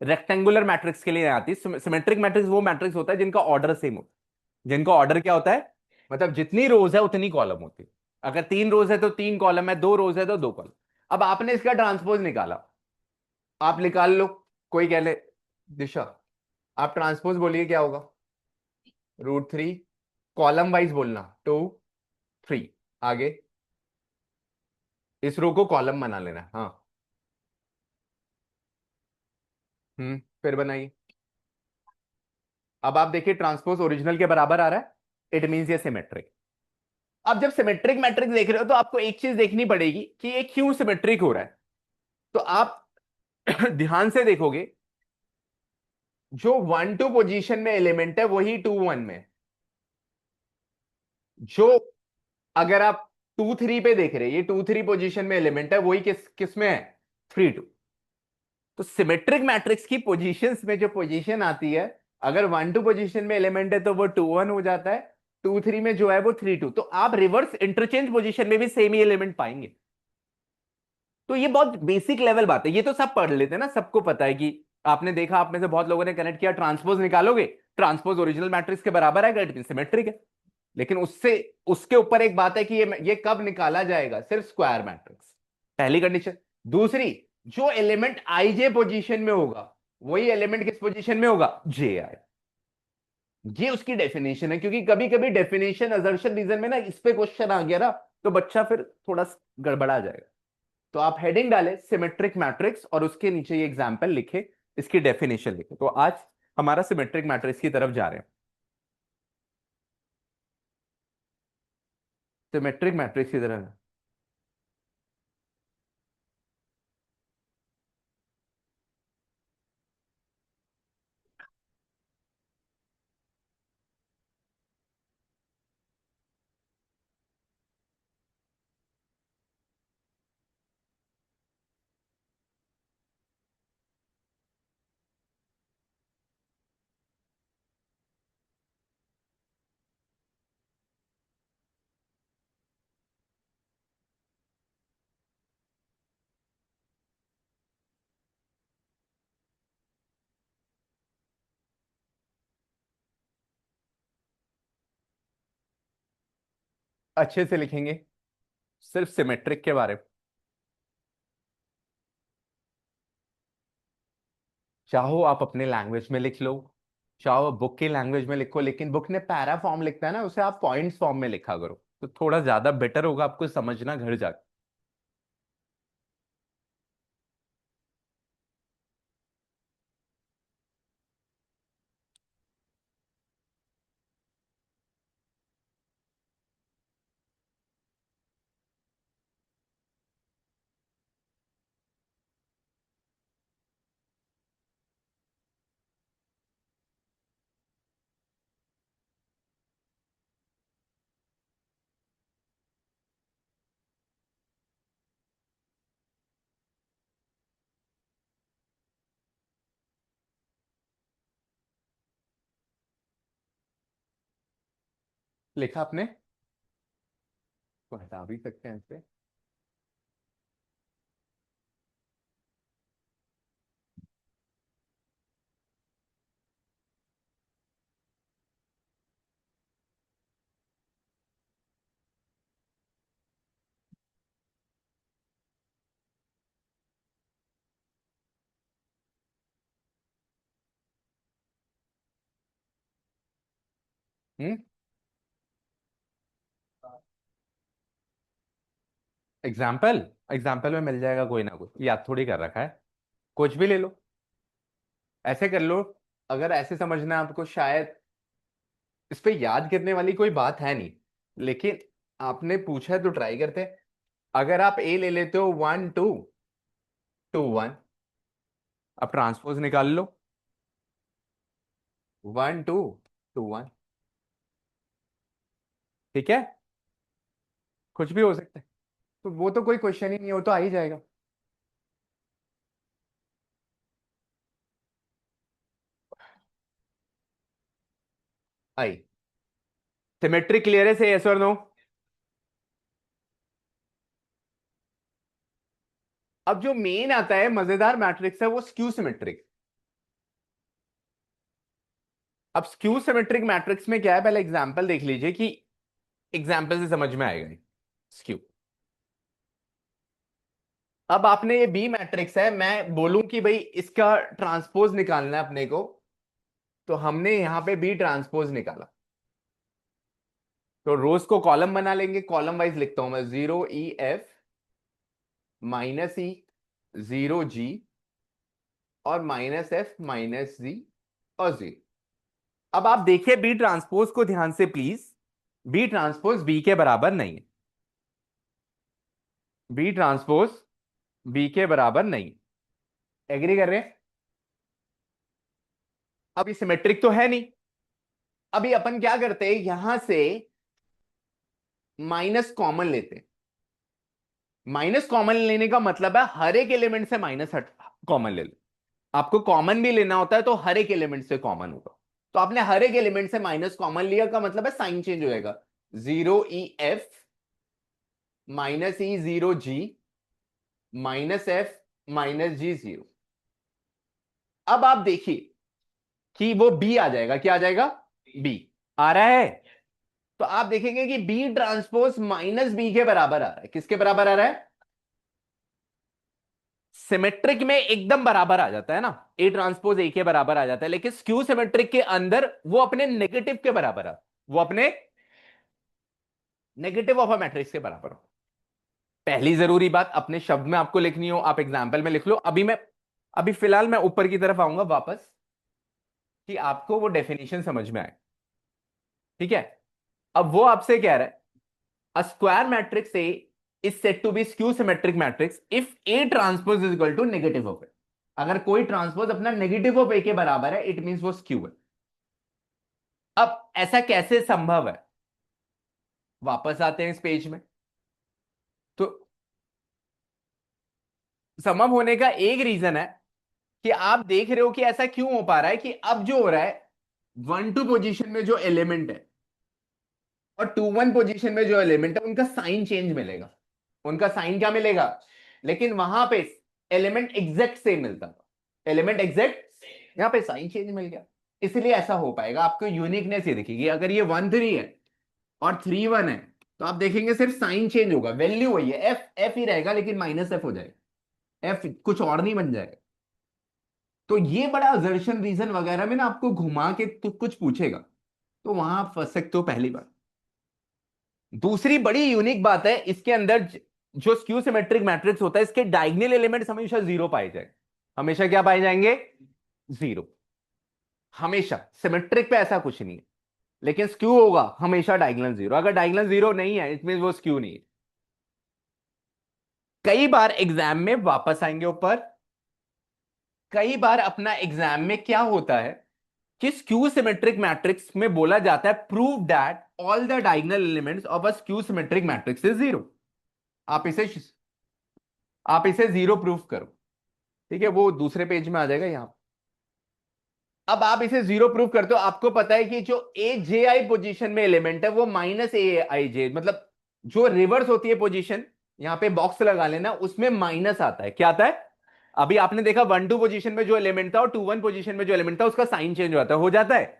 रेक्टेंगुलर मैट्रिक्स के लिए नहीं आती। सिमेट्रिक मैट्रिक्स वो मैट्रिक्स होता है जिनका ऑर्डर सेम हो, जिनका ऑर्डर क्या होता है, मतलब जितनी रोज है उतनी कॉलम होती है। अगर 3 रोज है तो 3 कॉलम है, 2 रोज है तो 2 कॉलम। अब आपने इसका ट्रांसपोज निकाला, आप निकाल लो। कोई कह ले दिशा, आप ट्रांसपोज बोलिए क्या होगा? √3। कॉलम वाइज बोलना, 2 3। आगे इस रो को कॉलम बना लेना। हाँ। फिर बनाइए। अब आप देखिए ट्रांसपोज ओरिजिनल के बराबर आ रहा है, इट मींस ये सिमेट्रिक। अब जब सिमेट्रिक मैट्रिक्स देख रहे हो तो आपको एक चीज देखनी पड़ेगी कि ये क्यों सिमेट्रिक हो रहा है। तो आप ध्यान से देखोगे, जो 1 2 पोजीशन में एलिमेंट है वही 2 1 में है। जो, अगर आप 2 3 पे देख रहे हैं, ये 2 3 पोजीशन में एलिमेंट है, वही किस किस में है? 3 2। तो सिमेट्रिक मैट्रिक्स की पोजीशंस में जो पोजीशन आती है, अगर 1 2 पोजीशन में एलिमेंट है तो वो 2 1 हो जाता है, 2 3 में जो है वो 3 2। तो आप रिवर्स इंटरचेंज पोजीशन में भी सेम ही एलिमेंट पाएंगे। तो ये बहुत बेसिक लेवल बात है, ये तो सब पढ़ लेते हैं ना, सबको पता है कि आपने देखा, आप में से बहुत लोगों ने कनेक्ट किया, ट्रांसपोज निकालोगे, ट्रांसपोज ओरिजिनल मैट्रिक्स के बराबर आएगा, इट मीन सिमेट्रिक है। लेकिन उससे, उसके ऊपर एक बात है कि ये कब निकाला जाएगा? सिर्फ स्क्वायर मैट्रिक्स, पहली कंडीशन। दूसरी, जो एलिमेंट आईजे पोजीशन में होगा वही एलिमेंट किस पोजीशन में होगा, जे आई। ये उसकी डेफिनेशन है, क्योंकि कभी कभी डेफिनेशन असर्शन रीजन में ना इस पे क्वेश्चन आ गया ना, तो बच्चा फिर थोड़ा गड़बड़ा जाएगा। तो आप हेडिंग डालें सिमेट्रिक मैट्रिक्स और उसके नीचे ये एग्जांपल लिखे, इसकी डेफिनेशन लिखे। तो आज हमारा सिमेट्रिक मैट्रिक्स की तरफ जा रहे हैं। सिमेट्रिक मैट्रिक्स की तरफ। अच्छे से लिखेंगे, सिर्फ सिमेट्रिक के बारे में। चाहो आप अपने लैंग्वेज में लिख लो, चाहो बुक की लैंग्वेज में लिखो, लेकिन बुक ने पैरा फॉर्म लिखता है ना, उसे आप पॉइंट्स फॉर्म में लिखा करो, तो थोड़ा ज्यादा बेटर होगा आपको समझना घर जाकर। लिखा आपने, तो हटा भी सकते हैं इसे। हम्म। एग्जाम्पल, एग्जाम्पल में मिल जाएगा कोई ना कोई, याद थोड़ी कर रखा है, कुछ भी ले लो, ऐसे कर लो। अगर ऐसे समझना है आपको, शायद इस पे याद करने वाली कोई बात है नहीं, लेकिन आपने पूछा है तो ट्राई करते हैं। अगर आप ए ले लेते हो 1 2 2 1, अब ट्रांसपोज निकाल लो, 1 2 2 1। ठीक है, कुछ भी हो सकता है, तो वो तो कोई क्वेश्चन ही नहीं है, वो तो आ ही जाएगा। आई, सिमेट्री क्लियर है, से यस और नो। अब जो मेन आता है मजेदार मैट्रिक्स है वो स्क्यू सिमेट्रिक। अब स्क्यू सिमेट्रिक मैट्रिक्स में क्या है, पहले एग्जांपल देख लीजिए कि एग्जांपल से समझ में आएगा स्क्यू। अब आपने ये बी मैट्रिक्स है, मैं बोलूं कि भाई इसका ट्रांसपोज निकालना है अपने को, तो हमने यहां पे बी ट्रांसपोज निकाला। तो रोज को कॉलम बना लेंगे, कॉलम वाइज लिखता हूं मैं, 0 E F, -E, 0 G, और -F, -Z, और 0। अब आप देखिए बी ट्रांसपोज को ध्यान से प्लीज, बी ट्रांसपोज बी के बराबर नहीं है, बी ट्रांसपोज बी के बराबर नहीं। एग्री कर रहे हैं? अब ये सिमेट्रिक तो है नहीं। अभी अपन क्या करते हैं, यहां से माइनस कॉमन लेते हैं। माइनस कॉमन लेने का मतलब है हर एक एलिमेंट से माइनस हट कॉमन ले लो। आपको कॉमन भी लेना होता है तो हर एक एलिमेंट से कॉमन होगा। तो आपने हर एक एलिमेंट से माइनस कॉमन लिया का मतलब है साइन चेंज होएगा, 0 E F, -E 0 G, -F, -G 0। अब आप देखिए कि वो बी आ जाएगा, क्या आ जाएगा, बी आ रहा है। तो आप देखेंगे कि बी ट्रांसपोज -B के बराबर आ रहा है, किसके बराबर आ रहा है, सिमेट्रिक में एकदम बराबर आ जाता है ना, ए ट्रांसपोज ए के बराबर आ जाता है, लेकिन स्क्यू सिमेट्रिक के अंदर वो अपने नेगेटिव के बराबर है, वो अपने नेगेटिव ऑफ अ मैट्रिक्स के बराबर हो। पहली जरूरी बात अपने शब्द में आपको लिखनी हो, आप एग्जाम्पल में लिख लो। अभी फिलहाल मैं ऊपर की तरफ आऊंगा वापस, कि आपको वो डेफिनेशन समझ में आए। ठीक है, अब वो आपसे कह रहा है a square matrix A is said to be skew symmetric matrix if A transpose is equal to negative of A. अगर कोई ट्रांसपोज अपना नेगेटिव ऑफ ए के बराबर है, इट मींस वो स्क्यू है। अब ऐसा कैसे संभव है, वापस आते हैं इस पेज में। तो संभव होने का एक रीजन है कि आप देख रहे हो कि ऐसा क्यों हो पा रहा है, कि अब जो हो रहा है 1 2 पोजीशन में जो एलिमेंट है और 2 1 पोजीशन में जो एलिमेंट है, उनका साइन चेंज मिलेगा। उनका साइन क्या मिलेगा, लेकिन वहां पे एलिमेंट एग्जैक्ट सेम मिलता था, एलिमेंट एग्जैक्ट, यहां पे साइन चेंज मिल गया। इसलिए ऐसा हो पाएगा, आपको यूनिकनेस ये दिखेगी। अगर ये 1 3 है और 3 1 है, तो आप देखेंगे सिर्फ साइन चेंज होगा, वैल्यू वही है, एफ एफ ही रहेगा, लेकिन माइनस एफ हो जाएगा, एफ कुछ और नहीं बन जाएगा। तो ये बड़ा असर्शन रीजन वगैरह में ना आपको घुमा के तो कुछ पूछेगा, तो वहां आप फंस सकते हो, पहली बार। दूसरी बड़ी यूनिक बात है इसके अंदर, जो स्क्यू सिमेट्रिक मैट्रिक्स होता है, इसके डायगोनल एलिमेंट्स हमेशा जीरो पाए जाएंगे। हमेशा क्या पाए जाएंगे, जीरो। हमेशा सिमेट्रिक पे ऐसा कुछ नहीं है, लेकिन स्क्यू होगा हमेशा डायगोनल जीरो। अगर डायगोनल जीरो नहीं है, इट मीन वो स्क्यू नहीं है। कई बार एग्जाम में वापस आएंगे ऊपर, कई बार अपना एग्जाम में क्या होता है कि स्क्यू सिमेट्रिक मैट्रिक्स में बोला जाता है prove that all the diagonal elements of a skew symmetric matrix is zero. आप इसे आप इसे जीरो प्रूफ करो। ठीक है, वो दूसरे पेज में आ जाएगा यहां। अब आप इसे जीरो प्रूफ करते हो, आपको पता है कि जो ए जे आई पोजिशन में एलिमेंट है वो माइनस ए आई जे, मतलब जो रिवर्स होती है पोजीशन, यहां पे बॉक्स लगा लेना, उसमें माइनस आता है। क्या आता है, अभी आपने देखा 1 2 पोजीशन में जो एलिमेंट था और 2 1 पोजीशन में जो एलिमेंट था, उसका साइन चेंज हो जाता है।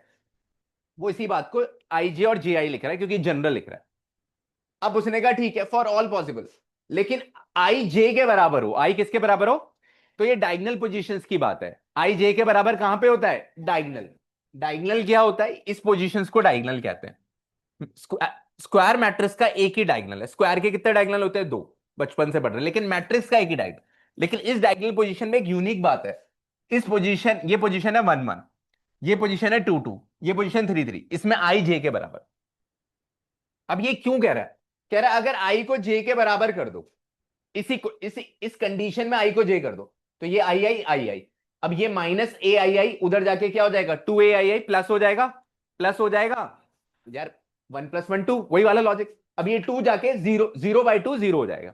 वो इसी बात को आई जे और जे आई लिख रहा है, क्योंकि जनरल लिख रहा है। अब उसने कहा ठीक है फॉर ऑल पॉसिबल, लेकिन आई जे के बराबर हो, आई किसके बराबर हो, तो ये डायगोनल पोजीशंस की बात है। आई जे के बराबर कहां पे होता है, डायगोनल। डायगोनल क्या होता है, इस पोजीशंस को डायगोनल कहते हैं। स्क्वायर मैट्रिक्स का एक ही डायगोनल है। स्क्वायर के कितने डायगोनल होते हैं, दो, बचपन से पढ़ रहे हैं, लेकिन मैट्रिक्स का एक ही डायगोनल। लेकिन इस डायगोनल पोजीशन में एक यूनिक बात है, इस पोजीशन, ये पोजीशन है 1 1, ये पोजीशन है 2 2, ये पोजीशन 3 3, इसमें आई जे के बराबर। अब ये क्यों कह रहा है, कह रहा है अगर आई को जे के बराबर कर दो, इस कंडीशन में आई को जे कर दो, तो ये आई आई आई आई, अब ये माइनस ए आई आई उधर जाके क्या हो जाएगा, 2 ए आई आई प्लस हो जाएगा, प्लस हो जाएगा यार, 1 + 1 2, वही वाला लॉजिक। अब ये 2 जाके 0 0/2 0 हो जाएगा।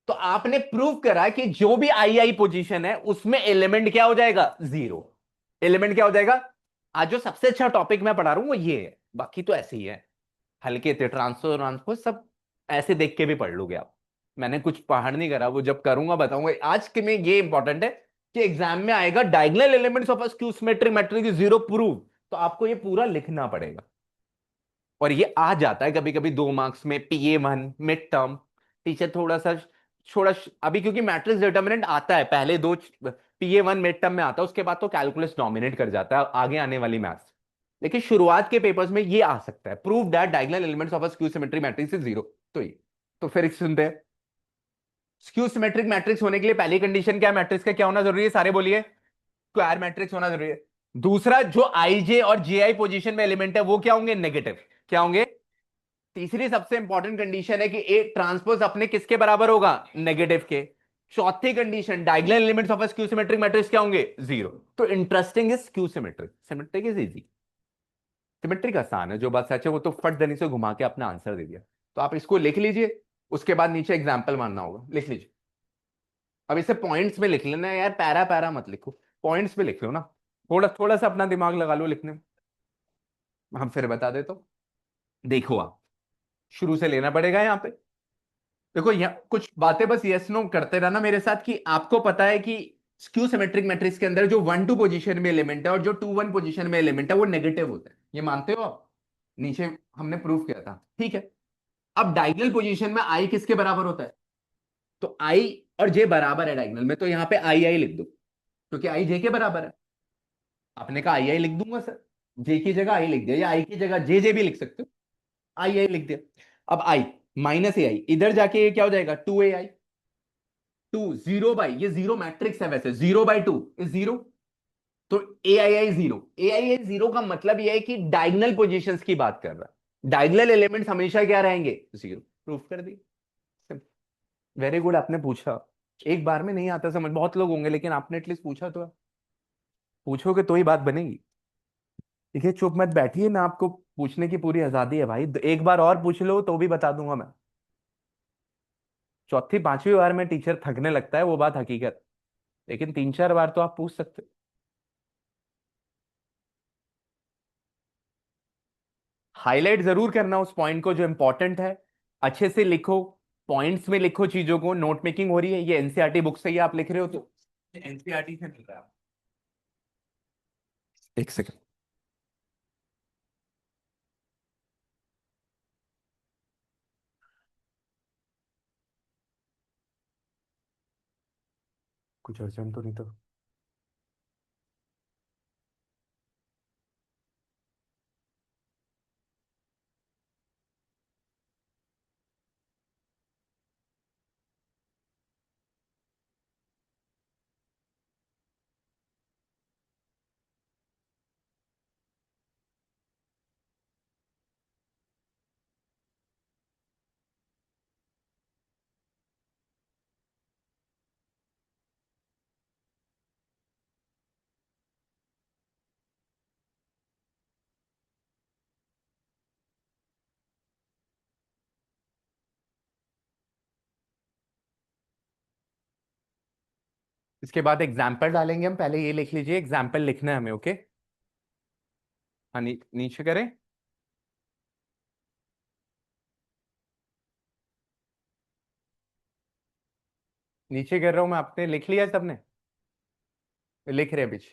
तो आपने प्रूव करा कि जो भी आई आई पोजीशन है उसमें एलिमेंट क्या हो जाएगा, जीरो। एलिमेंट क्या हो जाएगा। आज जो सबसे अच्छा टॉपिक मैं पढ़ा रहा हूं वो ये है, बाकी तो ऐसे ही है, हल्के थे, ट्रांसफर ट्रांसफर सब ऐसे देख के भी पढ़ लोगे आप। मैंने कुछ पहाड़ नहीं करा, वो जब करूंगा बताऊंगा। आज के में ये इंपॉर्टेंट है कि एग्जाम में आएगा diagonal elements of a skew symmetric matrix zero prove, तो आपको ये पूरा लिखना पड़ेगा। और ये आ जाता है कभी कभी 2 मार्क्स में, PA1 मिड टर्म। टीचर थोड़ा अभी क्योंकि मैट्रिक्स डिटर्मिनेंट आता है पहले दो, PA1 मिड टर्म में आता है, उसके बाद तो कैलकुलस डोमिनेट कर जाता है आगे आने वाली मैथ्स। लेकिन शुरुआत के पेपर्स में ये आ सकता है, prove that diagonal elements of a skew symmetric matrix is zero. तो ये, तो फिर सुनते हैं, स्क्यू सिमेट्रिक मैट्रिक्स होने के लिए पहली कंडीशन क्या है, मैट्रिक्स का क्या होना जरूरी है, सारे बोलिए, स्क्वायर मैट्रिक्स होना जरूरी है। दूसरा, जो आई जे और जे आई पोजीशन में एलिमेंट है वो क्या होंगे, नेगेटिव, क्या होंगे। तीसरी सबसे इंपॉर्टेंट कंडीशन है कि ए ट्रांसपोज अपने किसके बराबर होगा, नेगेटिव के। चौथी condition, diagonal elements of a skew symmetric matrix क्या होंगे, जीरो। तो interesting is skew symmetric, symmetric is easy. Symmetric आसान है, जो बात सच है वो तो फट देने से घुमा के अपना आंसर दे दिया। तो आप इसको लिख लीजिए, उसके बाद नीचे एग्जाम्पल मानना होगा, लिख लीजिए। अब इसे पॉइंट्स में लिख लेना यार, पैरा पैरा मत लिखो, पॉइंट्स में लिख लो ना, थोड़ा थोड़ा सा अपना दिमाग लगा लो लिखने में। हम फिर बता दे तो, देखो आप शुरू से लेना पड़ेगा यहाँ पे। देखो यहाँ कुछ बातें बस यस नो करते रहना मेरे साथ, कि आपको पता है कि स्क्यू सिमेट्रिक मैट्रिक्स के अंदर जो 1 2 पोजीशन में एलिमेंट है और जो 2 1 पोजीशन में एलिमेंट है वो नेगेटिव होता है, ये मानते हो आप, नीचे हमने प्रूफ किया था। ठीक है, अब डायगोनल पोजीशन में आई किसके बराबर होता है, तो आई और जे बराबर है डायगोनल में, तो यहाँ पे आई आई लिख दो, क्योंकि आई जे के बराबर है। आपने कहा आई आई लिख दूंगा सर, जे की जगह आई लिख दिया, या आई की जगह जे जे भी लिख सकते हो, आई आई लिख दिया। अब आई माइनस ए आई, इधर जाके ये क्या हो जाएगा, two A I. Two zero by, ये जीरो मैट्रिक्स है वैसे, zero by two is zero. तो A I I zero, A I I zero का मतलब यह है कि डायगोनल पोजीशंस की बात कर रहा है, डायगोनल एलिमेंट्स हमेशा क्या रहेंगे, जीरो। प्रूफ कर दी। वेरी गुड, आपने पूछा। एक बार में नहीं आता समझ, बहुत लोग होंगे, लेकिन आपने एटलीस्ट पूछा तो है। पूछोगे तो ही बात बनेगी। देखिए चुप मत बैठिए, मैं आपको पूछने की पूरी आजादी है भाई, एक बार और पूछ लो तो भी बता दूंगा मैं। चौथी पांचवी बार में टीचर थकने लगता है, वो बात हकीकत। लेकिन तीन चार बार तो आप पूछ सकते हो। हाईलाइट जरूर करना उस पॉइंट को जो इंपॉर्टेंट है, अच्छे से लिखो, पॉइंट्स में लिखो चीजों को। नोट मेकिंग हो रही है, ये एनसीईआरटी बुक से ही आप लिख रहे हो तो एनसीईआरटी से मिल रहा है। एक सेकंड। कुछ अर्जेंट तो नहीं तो। इसके बाद एग्जाम्पल डालेंगे हम, पहले ये लिख लीजिए, एग्जाम्पल लिखना है हमें, ओके। हाँ नीचे करें। नीचे कर रहा हूं मैं, आपने लिख लिया है सबने? लिख रहे हैं बीच,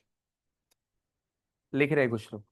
लिख रहे हैं कुछ लोग।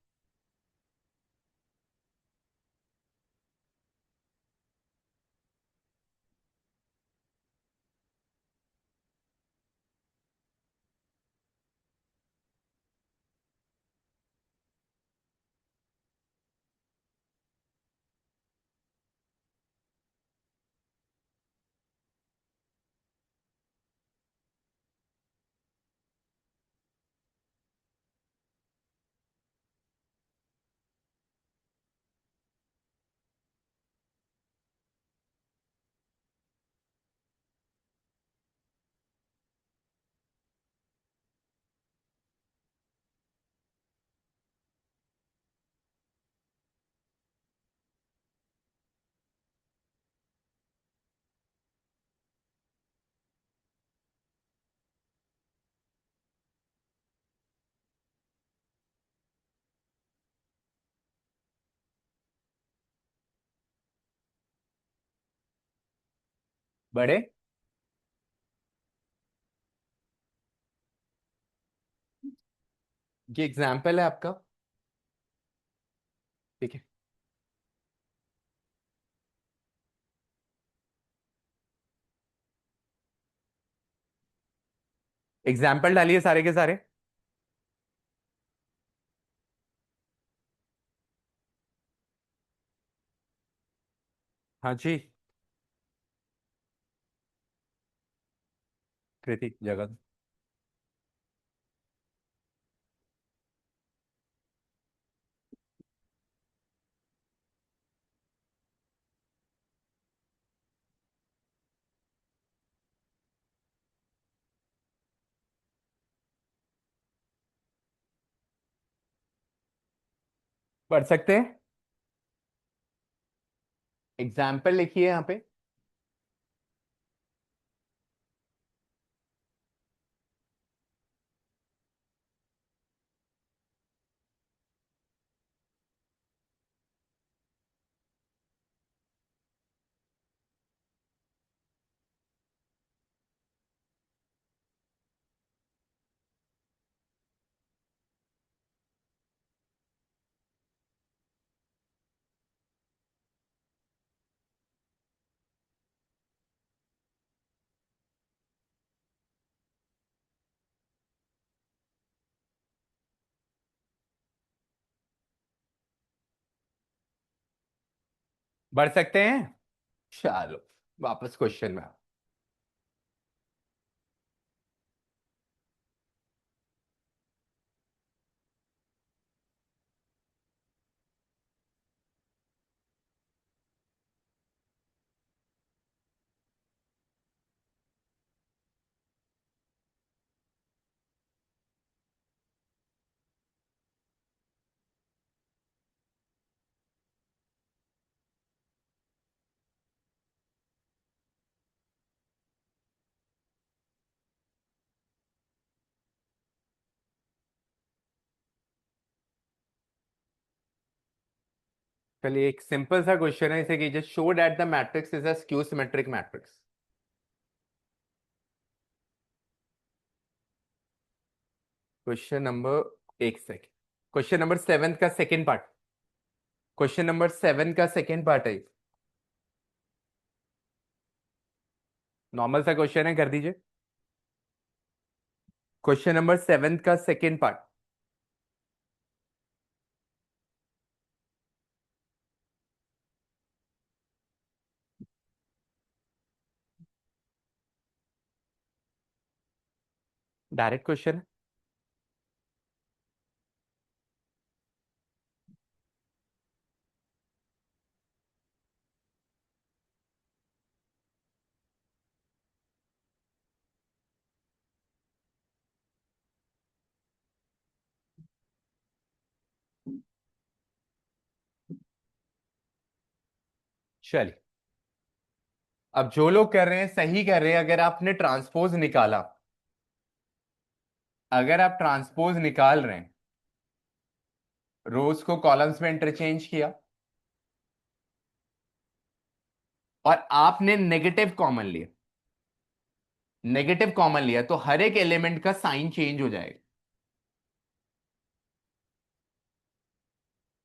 बड़े। ये एग्जाम्पल है आपका, ठीक है। एग्जाम्पल डालिए सारे के सारे। हाँ जी। कृति जगत। पढ़ सकते हैं। एग्जाम्पल लिखिए यहाँ पे। बढ़ सकते हैं। चलो, वापस क्वेश्चन में। चलिए, एक सिंपल सा क्वेश्चन है, इसे कीजिए, show that the matrix is a skew symmetric matrix. Question number, एक सेकेंड, क्वेश्चन नंबर 7 का सेकंड पार्ट। क्वेश्चन नंबर 7 का सेकंड पार्ट है। नॉर्मल सा क्वेश्चन है, कर दीजिए। क्वेश्चन नंबर 7 का सेकंड पार्ट। डायरेक्ट क्वेश्चन है। चलिए, अब जो लोग कर रहे हैं सही कर रहे हैं। अगर आपने ट्रांसपोज निकाला, अगर आप ट्रांसपोज निकाल रहे हैं, रोज को कॉलम्स में इंटरचेंज किया, और आपने नेगेटिव कॉमन लिया, नेगेटिव कॉमन लिया, तो हर एक एलिमेंट का साइन चेंज हो जाएगा।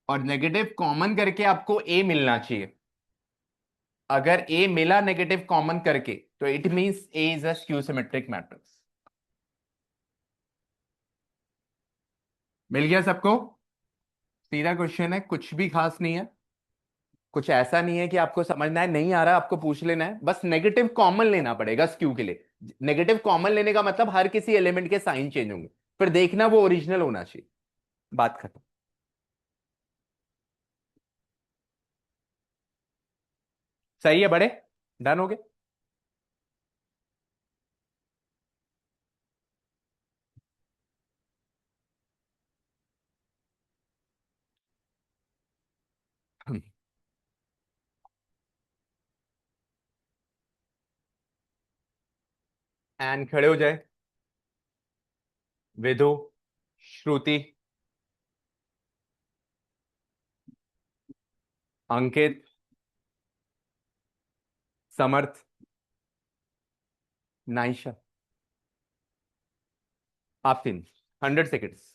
और नेगेटिव कॉमन करके आपको ए मिलना चाहिए। अगर ए मिला नेगेटिव कॉमन करके, तो it means A is a skew symmetric matrix. मिल गया सबको? सीधा क्वेश्चन है, कुछ भी खास नहीं है। कुछ ऐसा नहीं है कि आपको समझना है, नहीं आ रहा आपको पूछ लेना है, बस नेगेटिव कॉमन लेना पड़ेगा स्क्यू के लिए। नेगेटिव कॉमन लेने का मतलब हर किसी एलिमेंट के साइन चेंज होंगे, फिर देखना वो ओरिजिनल होना चाहिए। बात खत्म। सही है बड़े, डन हो गए। एन खड़े हो जाए। विदु, श्रुति, अंकित, समर्थ, नाइशा। आप तीन, 100 सेकेंड्स।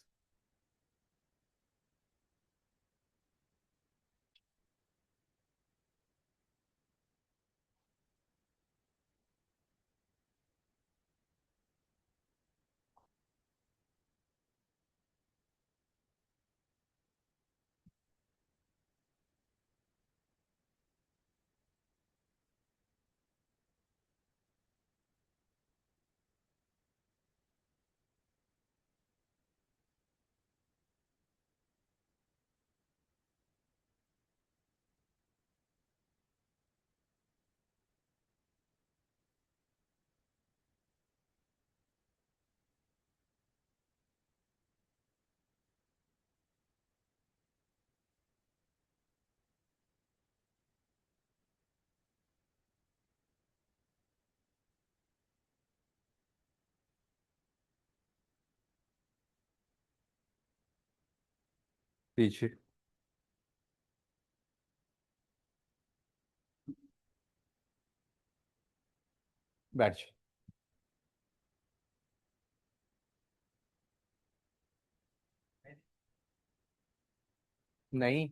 पीछे बैठ जाओ। नहीं,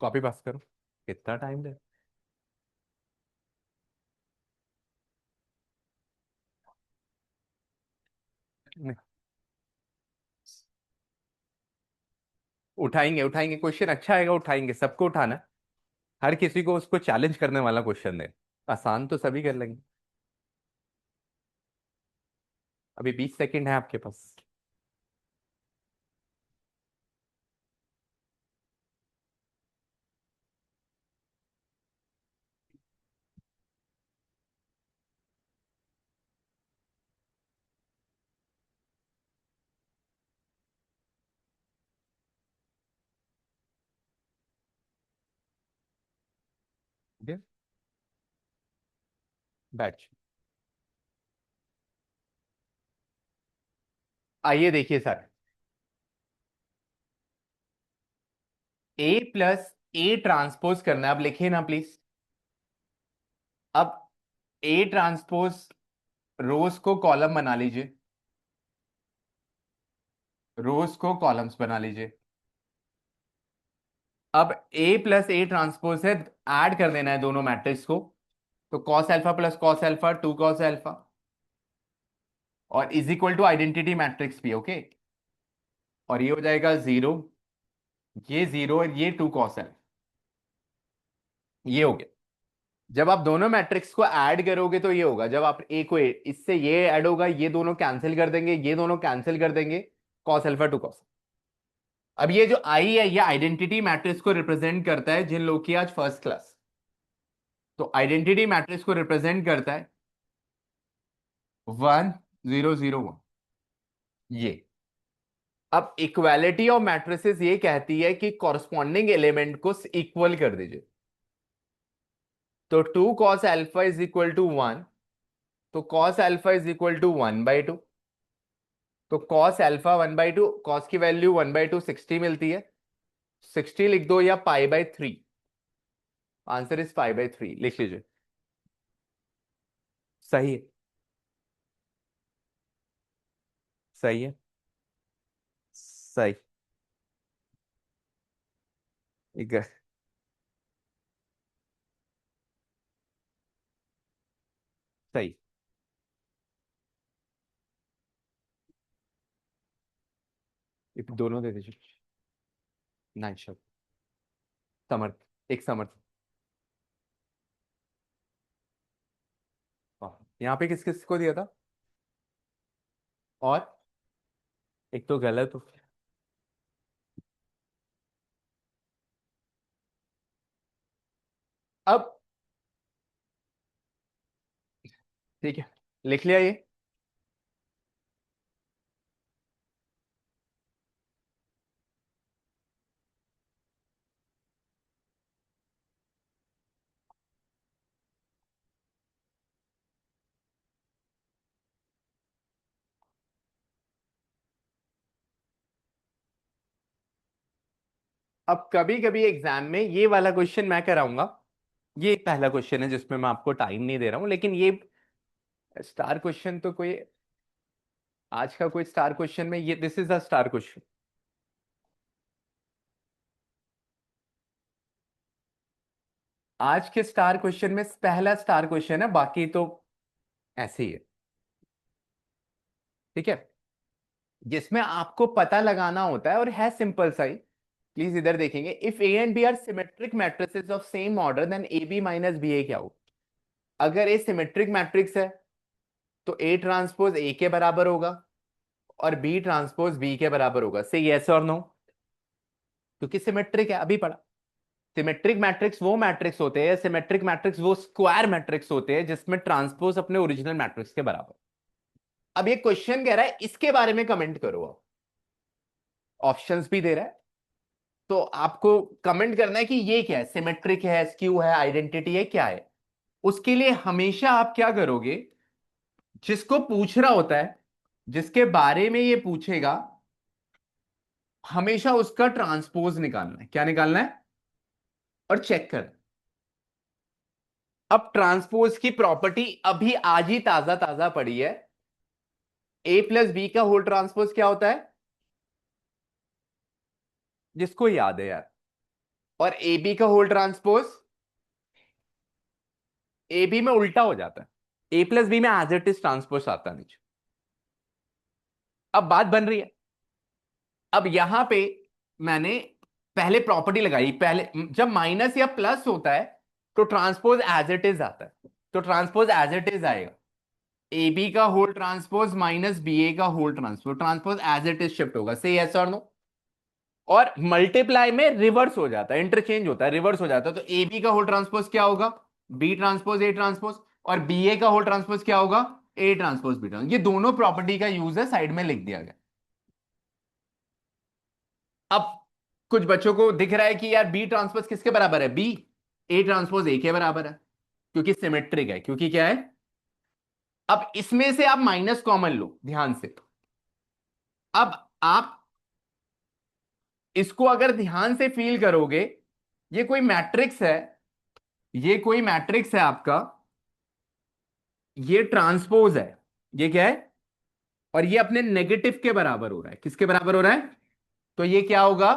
कॉपी पास करो। कितना टाइम दे। नहीं, उठाएंगे उठाएंगे, क्वेश्चन अच्छा आएगा, उठाएंगे, सबको उठाना है। हर किसी को उसको चैलेंज करने वाला क्वेश्चन दे। आसान तो सभी कर लेंगे। अभी 20 सेकंड है आपके पास। ठीक है, बैच। आइए देखिए sir, A plus A transpose करना है, अब लिखिए ना प्लीज। अब ए ट्रांसपोज रोज को कॉलम बना लीजिए, रोज को कॉलम्स बना लीजिए। अब ए प्लस ए ट्रांसपोज है, ऐड कर देना है दोनों मैट्रिक्स को। तो cos alpha plus cos alpha, two cos alpha, और is equal to identity matrix भी, ओके। और ये हो जाएगा जीरो, ये जीरो, और ये टू कॉस अल्फा, ये हो गया। जब आप दोनों मैट्रिक्स को ऐड करोगे तो ये होगा, जब आप ए को इससे ये ऐड होगा, ये दोनों कैंसिल कर देंगे, ये दोनों कैंसिल कर देंगे, कॉस अल्फा टू कॉस। अब ये जो आई है, ये आइडेंटिटी मैट्रिक्स को रिप्रेजेंट करता है, जिन लोग की आज फर्स्ट क्लास। तो आइडेंटिटी मैट्रिक्स को रिप्रेजेंट करता है 1 0 0 1, ये। अब इक्वालिटी ऑफ मैट्रिसेस ये कहती है कि कॉरस्पॉन्डिंग एलिमेंट को इक्वल कर दीजिए। तो two cos alpha is equal to one, तो cos alpha is equal to 1/2। तो कॉस अल्फा 1/2, कॉस की वैल्यू 1/2 60 मिलती है, 60 लिख दो, या पाई/3। आंसर इज पाई/3, लिख लीजिए। सही है, सही है, सही। एक सही। एक दोनों दे दीजिए। Nice shot. समर्थ, एक समर्थ। वाह। यहाँ पे किस किस को दिया था? और एक तो गलत हो। अब ठीक है, लिख लिया ये। अब कभी कभी एग्जाम में ये वाला क्वेश्चन मैं कराऊंगा। ये एक पहला क्वेश्चन है जिसमें मैं आपको टाइम नहीं दे रहा हूं, लेकिन ये स्टार क्वेश्चन तो कोई, आज का कोई स्टार क्वेश्चन में ये, this is a star question. आज के स्टार क्वेश्चन में पहला स्टार क्वेश्चन है, बाकी तो ऐसे ही है। ठीक है, जिसमें आपको पता लगाना होता है, और है सिंपल सा ही। प्लीज इधर देखेंगे, if A and B are symmetric matrices of same order, then A B minus B A क्या हो। अगर ए सिमेट्रिक मैट्रिक्स है तो ए ट्रांसपोज ए के बराबर होगा, और बी ट्रांसपोज बी के बराबर होगा। से यस और नो, क्योंकि सिमेट्रिक है, अभी पढ़ा। सिमेट्रिक मैट्रिक्स वो मैट्रिक्स होते हैं, सिमेट्रिक मैट्रिक्स वो स्क्वायर मैट्रिक्स होते हैं जिसमें ट्रांसपोज अपने ओरिजिनल मैट्रिक्स के बराबर। अब ये क्वेश्चन कह रहा है इसके बारे में कमेंट करो, आप ऑप्शंस भी दे रहा है। तो आपको कमेंट करना है कि ये क्या है, सिमेट्रिक है, स्क्यू है, आइडेंटिटी है, क्या है। उसके लिए हमेशा आप क्या करोगे, जिसको पूछ रहा होता है, जिसके बारे में ये पूछेगा, हमेशा उसका ट्रांसपोज निकालना है। क्या निकालना है? और चेक कर। अब ट्रांसपोज की प्रॉपर्टी अभी आज ही ताजा ताजा पड़ी है। ए प्लस बी का होल ट्रांसपोज क्या होता है, जिसको याद है यार। और ए बी का होल ट्रांसपोज ए बी में उल्टा हो जाता है, ए प्लस बी में एज इट इज ट्रांसपोज आता है नीचे। अब बात बन रही है। अब यहां पे मैंने पहले प्रॉपर्टी लगाई, पहले जब माइनस या प्लस होता है तो ट्रांसपोज एज इट इज आता है। तो ट्रांसपोज एज इट इज आएगा, ए बी का whole transpose minus B A का whole transpose, transpose as it is shift होगा, से यस और नो। और मल्टीप्लाई में रिवर्स हो जाता है, इंटरचेंज होता है, रिवर्स हो जाता है। तो ए बी का होल ट्रांसपोज क्या होगा, बी ट्रांसपोज ए ट्रांसपोज, और बी ए का होल ट्रांसपोज क्या होगा, ए ट्रांसपोज बी ट्रांसपोज। ये दोनों प्रॉपर्टी का यूज है, साइड में लिख दिया गया। अब कुछ बच्चों को दिख रहा है कि यार बी ट्रांसपोज किसके बराबर है, बी ए ट्रांसपोज ए के बराबर है, क्योंकि सिमेट्रिक है, क्योंकि क्या है। अब इसमें से आप माइनस कॉमन लो ध्यान से। अब आप इसको अगर ध्यान से फील करोगे, ये कोई मैट्रिक्स है, ये कोई मैट्रिक्स है आपका, ये ट्रांसपोज है, ये क्या है, और ये अपने नेगेटिव के बराबर हो रहा है। किसके बराबर हो रहा है, तो ये क्या होगा।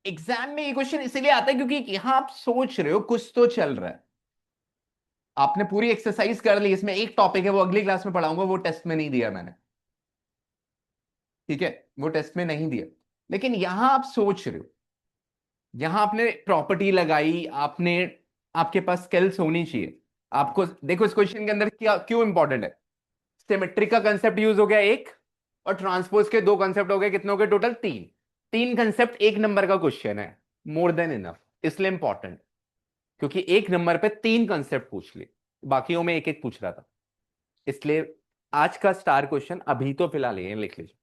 एग्जाम में ये क्वेश्चन इसीलिए आता है क्योंकि यहां आप सोच रहे हो कुछ तो चल रहा है। आपने पूरी एक्सरसाइज कर ली, इसमें एक टॉपिक है वो अगली क्लास में पढ़ाऊंगा, वो टेस्ट में नहीं दिया मैंने, ठीक है, वो टेस्ट में नहीं दिया। लेकिन यहां आप सोच रहे हो, यहां आपने प्रॉपर्टी लगाई, आपने, आपके पास स्किल्स होनी चाहिए आपको। देखो इस क्वेश्चन के अंदर क्या क्यों इंपॉर्टेंट है, सिमेट्रिक का कंसेप्ट यूज हो गया एक, और ट्रांसपोज के दो कंसेप्ट हो गए, कितने हो गए टोटल, तीन। तीन कंसेप्ट एक नंबर का क्वेश्चन है, मोर देन इनफ, इसलिए इंपॉर्टेंट, क्योंकि एक नंबर पे तीन कंसेप्ट पूछ लिए, बाकियों में एक एक पूछ रहा था, इसलिए आज का स्टार क्वेश्चन अभी तो फिलहाल ये लिख लीजिए,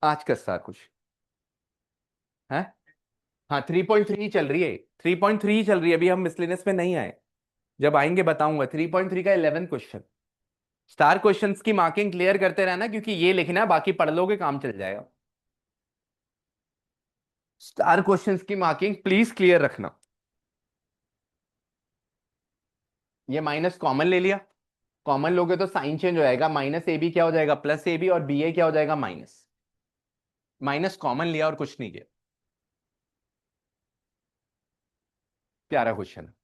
आज का स्टार क्वेश्चन है। हाँ 3.3 चल रही है, 3.3 चल रही है, अभी हम मिसलेनियस में नहीं आए, जब आएंगे बताऊंगा। 3.3 का 11 क्वेश्चन, स्टार क्वेश्चंस की मार्किंग क्लियर करते रहना, क्योंकि ये लिखना है, बाकी पढ़ लोगे काम चल जाएगा। स्टार क्वेश्चंस की मार्किंग प्लीज क्लियर रखना। ये माइनस कॉमन ले लिया, कॉमन लोगे तो साइन चेंज हो जाएगा, माइनस ए बी क्या हो जाएगा प्लस ए बी, और बी ए क्या हो जाएगा माइनस। माइनस कॉमन लिया और कुछ नहीं किया, प्यारा क्वेश्चन है।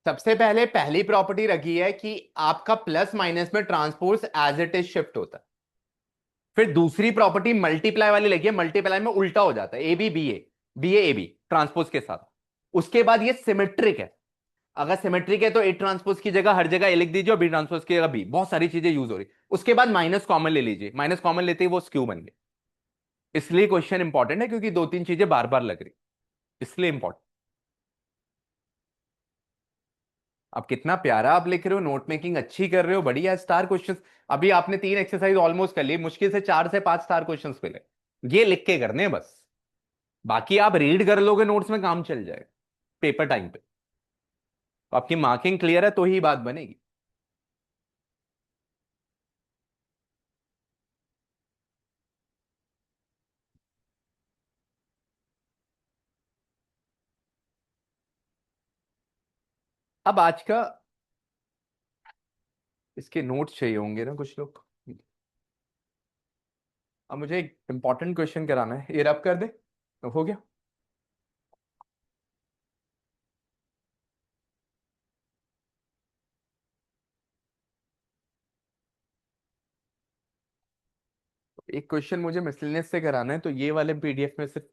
सबसे पहले पहली प्रॉपर्टी रखी है कि आपका प्लस माइनस में transpose as it is shift होता है। फिर दूसरी प्रॉपर्टी मल्टीप्लाई वाली लगी है, मल्टीप्लाई में उल्टा हो जाता है, A B B A, B A B transpose के साथ। उसके बाद ये सिमेट्रिक है, अगर सिमेट्रिक है तो ए ट्रांसपोज की जगह हर जगह ए लिख दीजिए, और बी ट्रांसपोज की जगह बी, बहुत सारी चीजें यूज हो रही। उसके बाद माइनस कॉमन ले लीजिए, माइनस कॉमन लेते ही वो स्क्यू बन गए, इसलिए क्वेश्चन इंपॉर्टेंट है, क्योंकि दो तीन चीजें बार बार लग रही, इसलिए इंपॉर्टेंट। अब कितना प्यारा आप लिख रहे हो, नोट मेकिंग अच्छी कर रहे हो, बढ़िया। स्टार क्वेश्चंस, अभी आपने तीन एक्सरसाइज ऑलमोस्ट कर ली, मुश्किल से 4 से 5 स्टार क्वेश्चंस मिले, ये लिख के करने हैं बस, बाकी आप रीड कर लोगे नोट्स में काम चल जाएगा पेपर टाइम पे। तो आपकी मार्किंग क्लियर है तो ही बात बनेगी। अब आज का, इसके नोट्स चाहिए होंगे ना कुछ लोग। अब मुझे एक इंपॉर्टेंट क्वेश्चन कराना है, ये रब कर दे तो हो गया। एक क्वेश्चन मुझे मिसलेनियस से कराना है, तो ये वाले पीडीएफ में सिर्फ,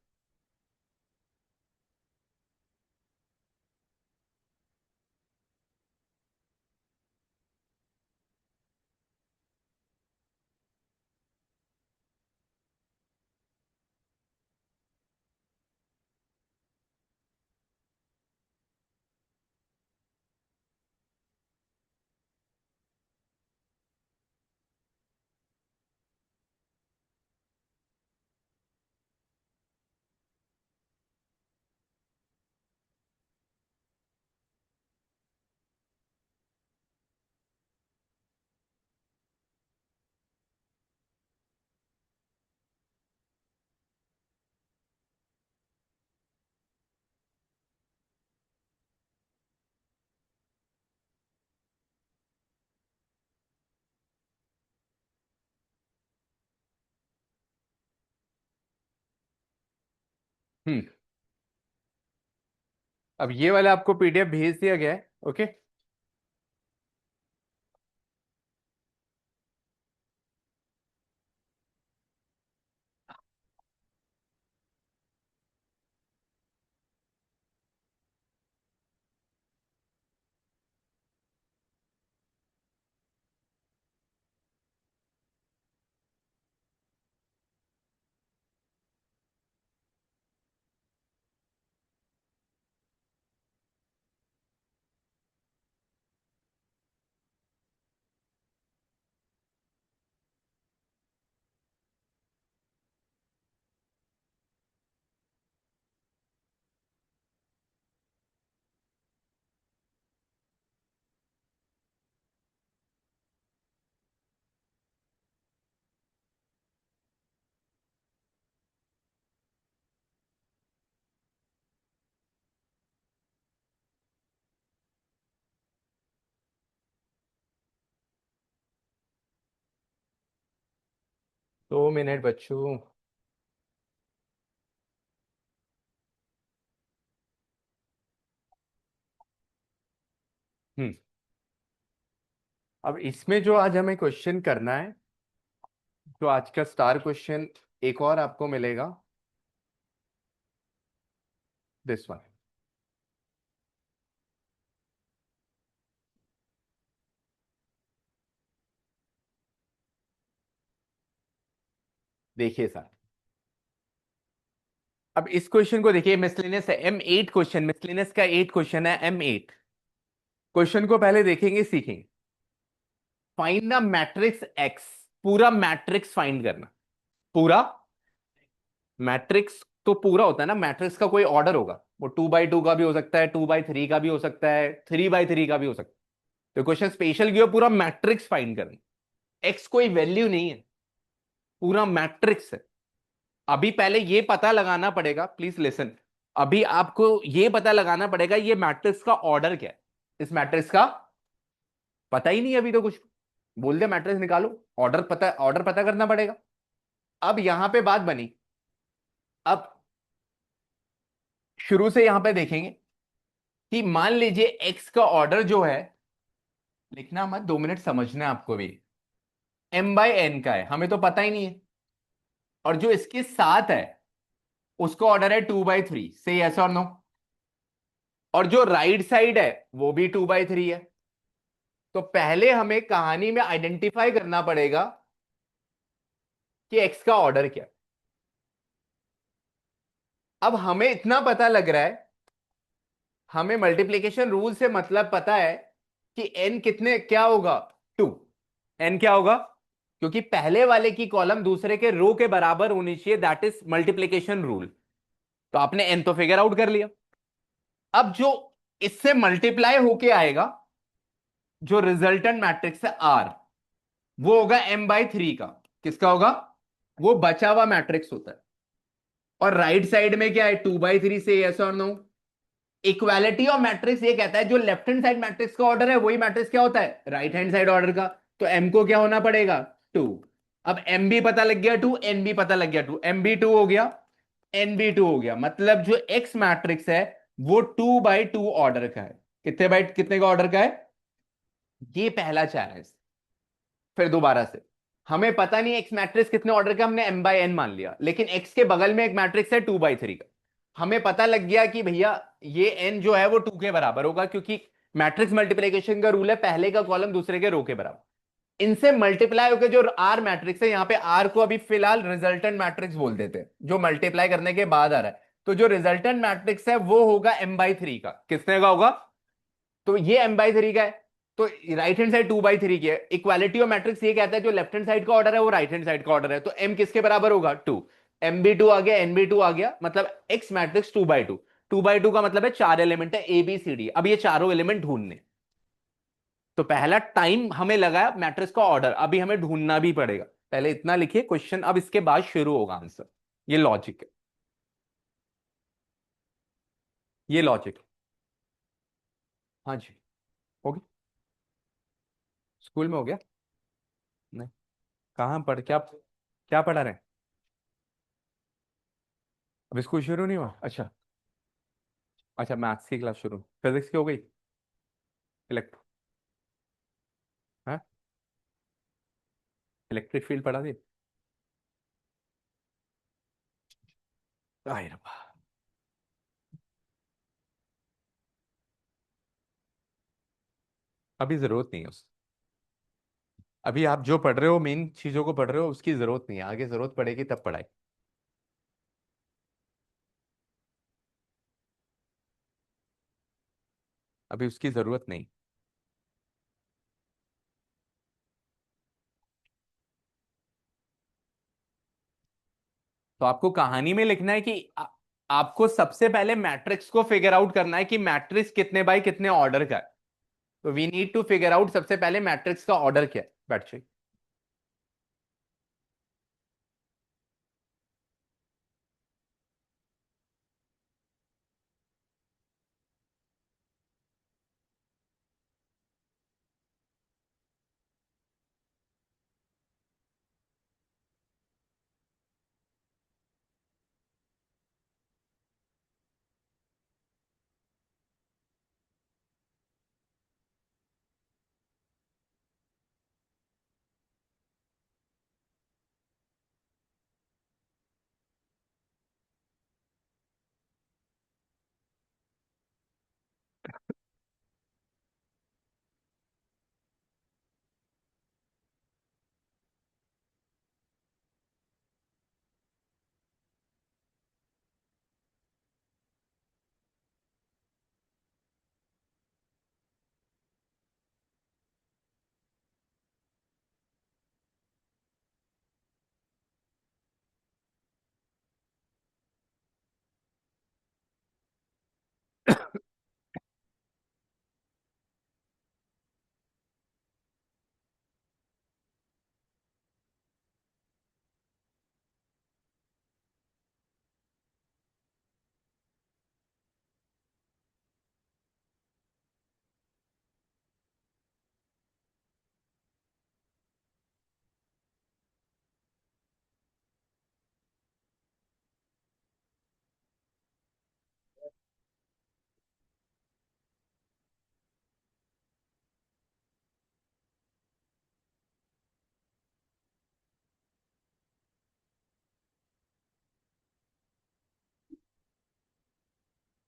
हम्म। अब ये वाला आपको पीडीएफ भेज दिया गया है, ओके। 2 मिनट बच्चों। हम्म। अब इसमें जो आज हमें क्वेश्चन करना है, जो आज का स्टार क्वेश्चन एक और आपको मिलेगा, दिस वन। देखिए सर, अब इस क्वेश्चन को देखिए, मिसलेनियस है, M8 क्वेश्चन, मिसलेनियस का 8 क्वेश्चन है, M8। क्वेश्चन को पहले देखेंगे, सीखेंगे। फाइंड द मैट्रिक्स एक्स, पूरा मैट्रिक्स फाइंड करना। पूरा मैट्रिक्स तो पूरा होता है ना, मैट्रिक्स का कोई ऑर्डर होगा, वो 2x2 का भी हो सकता है, 2x3 का भी हो सकता है, 3x3 का भी हो सकता है। तो क्वेश्चन स्पेशल क्यों, पूरा मैट्रिक्स फाइंड करना। एक्स कोई वैल्यू नहीं है, पूरा मैट्रिक्स है। अभी पहले ये पता लगाना पड़ेगा, प्लीज लिसन। अभी आपको ये पता लगाना पड़ेगा ये मैट्रिक्स का ऑर्डर क्या है। इस मैट्रिक्स का पता ही नहीं है अभी तो कुछ। बोल दे मैट्रिक्स निकालो, ऑर्डर पता, ऑर्डर पता करना पड़ेगा। अब यहां पे बात बनी। अब शुरू से यहां पे देखेंगे कि मान लीजिए एक्स का ऑर्डर जो है, लिखना मत, 2 मिनट समझना है आपको भी। M/N का है, हमें तो पता ही नहीं है। और जो इसके साथ है उसका ऑर्डर है 2/3, से यस और नो। और जो राइट साइड है वो भी 2/3 है। तो पहले हमें कहानी में आइडेंटिफाई करना पड़ेगा कि एक्स का ऑर्डर क्या है। अब हमें इतना पता लग रहा है, हमें मल्टीप्लिकेशन रूल से मतलब पता है कि एन कितने क्या होगा, 2। एन क्या होगा, क्योंकि पहले वाले की कॉलम दूसरे के रो के बराबर होनी चाहिए, दैट इज मल्टीप्लिकेशन रूल। तो आपने एन तो फिगर आउट कर लिया। अब जो इससे मल्टीप्लाई होके आएगा, जो रिजल्टेंट मैट्रिक्स है आर, वो होगा M/3 का। किसका होगा, वो बचा हुआ मैट्रिक्स होता है। और राइट साइड में क्या है, 2/3, से यस और नो। इक्वालिटी ऑफ मैट्रिक्स ये कहता है जो लेफ्ट हैंड साइड मैट्रिक्स का ऑर्डर है वही मैट्रिक्स क्या होता है, राइट हैंड साइड ऑर्डर का। तो एम को क्या होना पड़ेगा, 2। अब एम भी पता लग गया 2, एन भी पता लग गया 2, एम भी 2 हो गया, एन भी 2 हो गया। मतलब जो एक्स मैट्रिक्स है वो 2/2 ऑर्डर का है। कितने बाई कितने का ऑर्डर का है, ये पहला चैलेंज। फिर दोबारा से, हमें पता नहीं एक्स मैट्रिक्स कितने ऑर्डर का, हमने M/N मान लिया, लेकिन एक्स के बगल में एक मैट्रिक्स है 2/3 का। हमें पता लग गया कि भैया ये एन जो है वो 2 के बराबर होगा, क्योंकि मैट्रिक्स मल्टीप्लिकेशन का रूल है, पहले का कॉलम दूसरे के रो के बराबर। इनसे मल्टीप्लाई होकर जो आर मैट्रिक्स है, यहाँ पे आर को अभी फिलहाल रिजल्टेंट मैट्रिक्स बोल देते हैं, जो मल्टीप्लाई करने के बाद आ रहा है। तो जो रिजल्टेंट मैट्रिक्स है वो होगा M/3 का। किसने का होगा, तो ये M/3 का है। तो राइट हैंड साइड 2/3 की है। इक्वालिटी ऑफ मैट्रिक्स ये कहता है जो लेफ्ट हैंड साइड का ऑर्डर है वो राइट हैंड साइड का ऑर्डर है। तो M किसके बराबर होगा, 2। M भी 2 आ गया, N भी 2 आ गया, मतलब एक्स मैट्रिक्स 2/2। 2/2 का मतलब है 4 एलिमेंट है, ABCD। अब ये चारों एलिमेंट ढूंढने। तो पहला टाइम हमें लगा मैट्रिक्स का ऑर्डर, अभी हमें ढूंढना भी पड़ेगा। पहले इतना लिखिए क्वेश्चन, अब इसके बाद शुरू होगा आंसर। ये लॉजिक है, ये लॉजिक है। हाँ जी, हो गया। स्कूल में हो गया। नहीं, कहाँ पढ़ क्या, क्या पढ़ा रहे हैं? अब स्कूल शुरू नहीं हुआ? अच्छा। अच्छा, मैथ्स की क्लास शुरू, फिजिक्स की हो गई? इलेक्ट्रो, हाँ, इलेक्ट्रिक फील्ड पढ़ा दी? आए रब्बा। अभी जरूरत नहीं है उस, अभी आप जो पढ़ रहे हो, मेन चीजों को पढ़ रहे हो, उसकी जरूरत नहीं है, आगे जरूरत पड़ेगी तब पढ़ाई। अभी उसकी जरूरत नहीं। तो आपको कहानी में लिखना है कि आपको सबसे पहले मैट्रिक्स को फिगर आउट करना है कि मैट्रिक्स कितने बाय कितने ऑर्डर का है। तो we need to figure out सबसे पहले मैट्रिक्स का ऑर्डर क्या है, बैठ जाइए।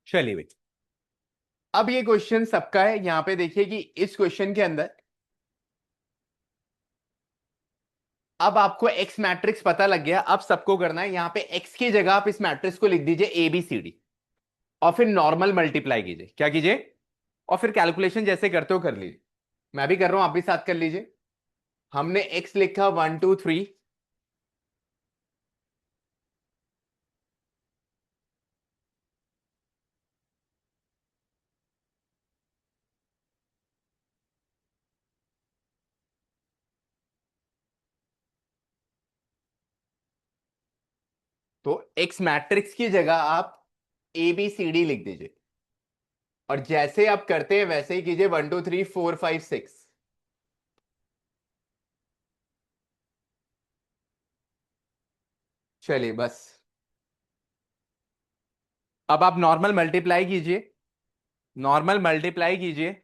चलिए भाई, अब ये क्वेश्चन सबका है, यहां पे देखिए कि इस क्वेश्चन के अंदर अब आपको एक्स मैट्रिक्स पता लग गया। अब सबको करना है, यहां पे एक्स की जगह आप इस मैट्रिक्स को लिख दीजिए ए बी सी डी, और फिर नॉर्मल मल्टीप्लाई कीजिए। क्या कीजिए? और फिर कैलकुलेशन जैसे करते हो कर लीजिए। मैं भी कर रहा हूं, आप भी साथ कर लीजिए। हमने एक्स लिखा 1 2 3, तो एक्स मैट्रिक्स की जगह आप ए बी सी डी लिख दीजिए। और जैसे आप करते हैं वैसे ही कीजिए, 1 2 3 4 5 6। चलिए बस। अब आप नॉर्मल मल्टीप्लाई कीजिए, नॉर्मल मल्टीप्लाई कीजिए।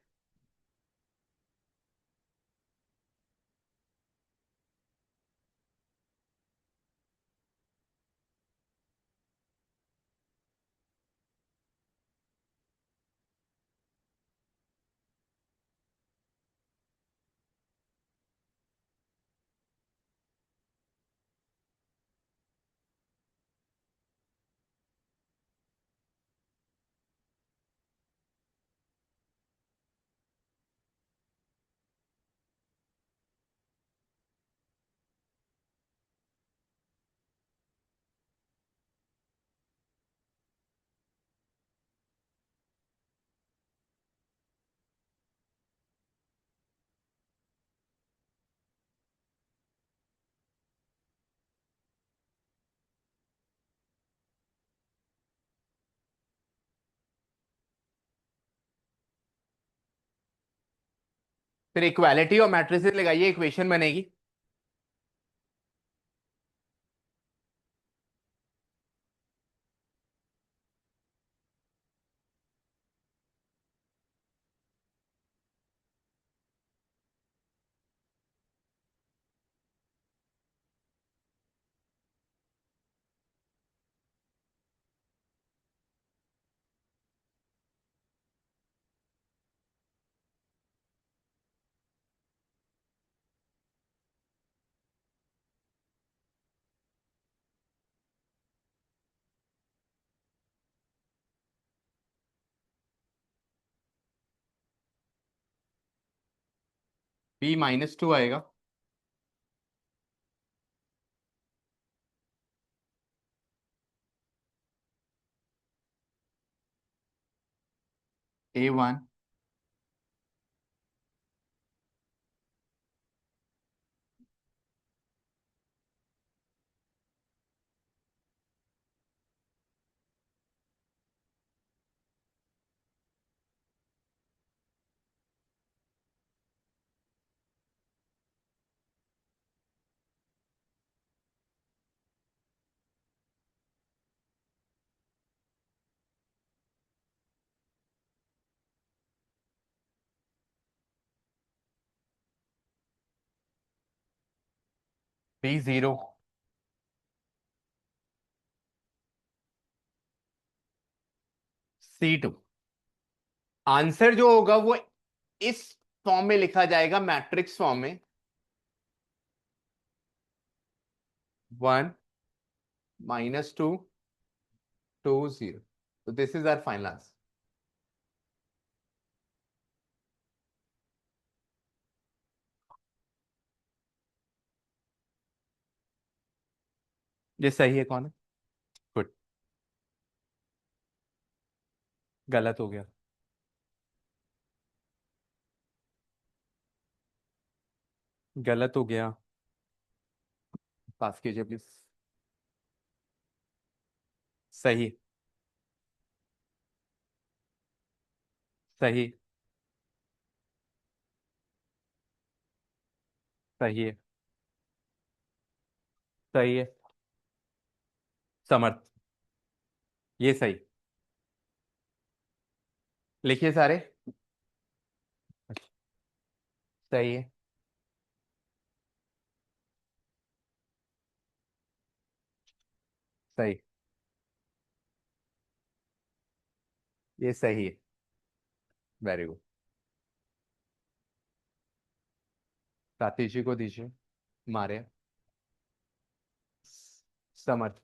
फिर इक्वालिटी और मैट्रिसेस लगाइए, इक्वेशन बनेगी। B-2 आएगा। A1। B0। C2। आंसर जो होगा वो इस फॉर्म में लिखा जाएगा, मैट्रिक्स फॉर्म में। 1 -2 2 0। तो this is our final answer. ये सही है कौन है? गुड। गलत हो गया। गलत हो गया। पास कीजिए प्लीज। सही। सही। सही है। सही है। समर्थ। ये सही। लिखिए सारे। सही है। सही। ये सही है। Very good. सातीश जी को दीजिए। मारे। समर्थ।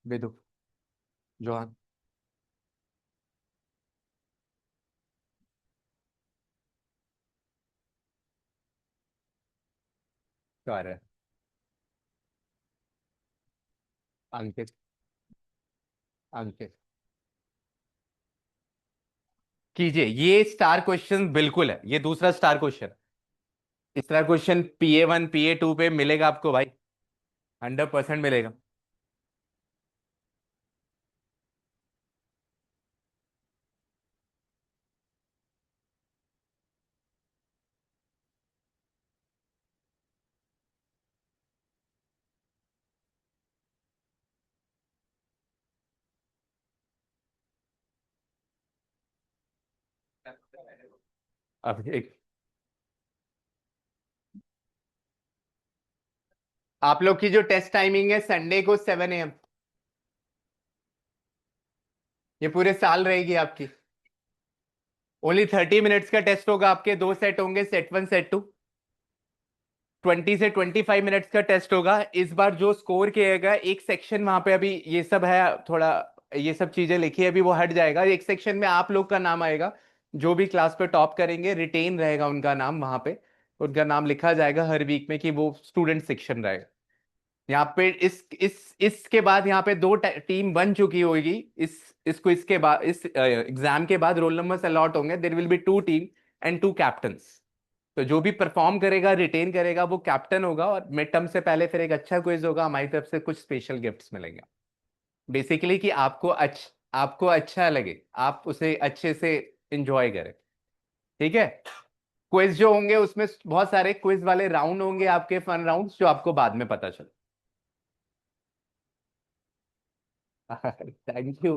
विदु। जोहान। कार्य। अंकित। अंकित। कीजिए, ये स्टार क्वेश्चन बिल्कुल है, ये दूसरा स्टार क्वेश्चन। तीसरा क्वेश्चन PA1 PA2 पे मिलेगा आपको भाई। 100% मिलेगा। अब एक, आप लोग की जो टेस्ट टाइमिंग है संडे को 7 AM। ये पूरे साल रहेगी आपकी। ओनली 30 मिनट्स का टेस्ट होगा, आपके दो सेट होंगे, सेट 1 सेट 2। 20 से 25 मिनट्स का टेस्ट होगा। इस बार जो स्कोर किएगा, एक सेक्शन वहां पे अभी ये सब है थोड़ा, ये सब चीजें लिखी है अभी, वो हट जाएगा। एक सेक्शन में आप लोग का नाम आएगा, जो भी क्लास पे टॉप करेंगे रिटेन रहेगा उनका नाम वहां पे। उनका नाम लिखा जाएगा हर वीक में कि वो स्टूडेंट सेक्शन रहेगा। यहाँ पे इसके बाद यहाँ पे दो टीम बन चुकी होगी। इसको इसके बाद इस एग्जाम के बाद रोल नंबर्स अलॉट होंगे, there will be 2 team and 2 captains. तो जो भी परफॉर्म करेगा, रिटेन करेगा, वो कैप्टन होगा। और मिड टर्म से पहले फिर एक अच्छा क्विज होगा, हमारी तरफ से कुछ स्पेशल गिफ्ट्स मिलेंगे। बेसिकली कि आपको अच्छा लगे, आप उसे अच्छे से इंजॉय करें। ठीक है। क्विज जो होंगे उसमें बहुत सारे क्विज वाले राउंड होंगे आपके, फन राउंड्स, जो आपको बाद में पता चले। Thank you.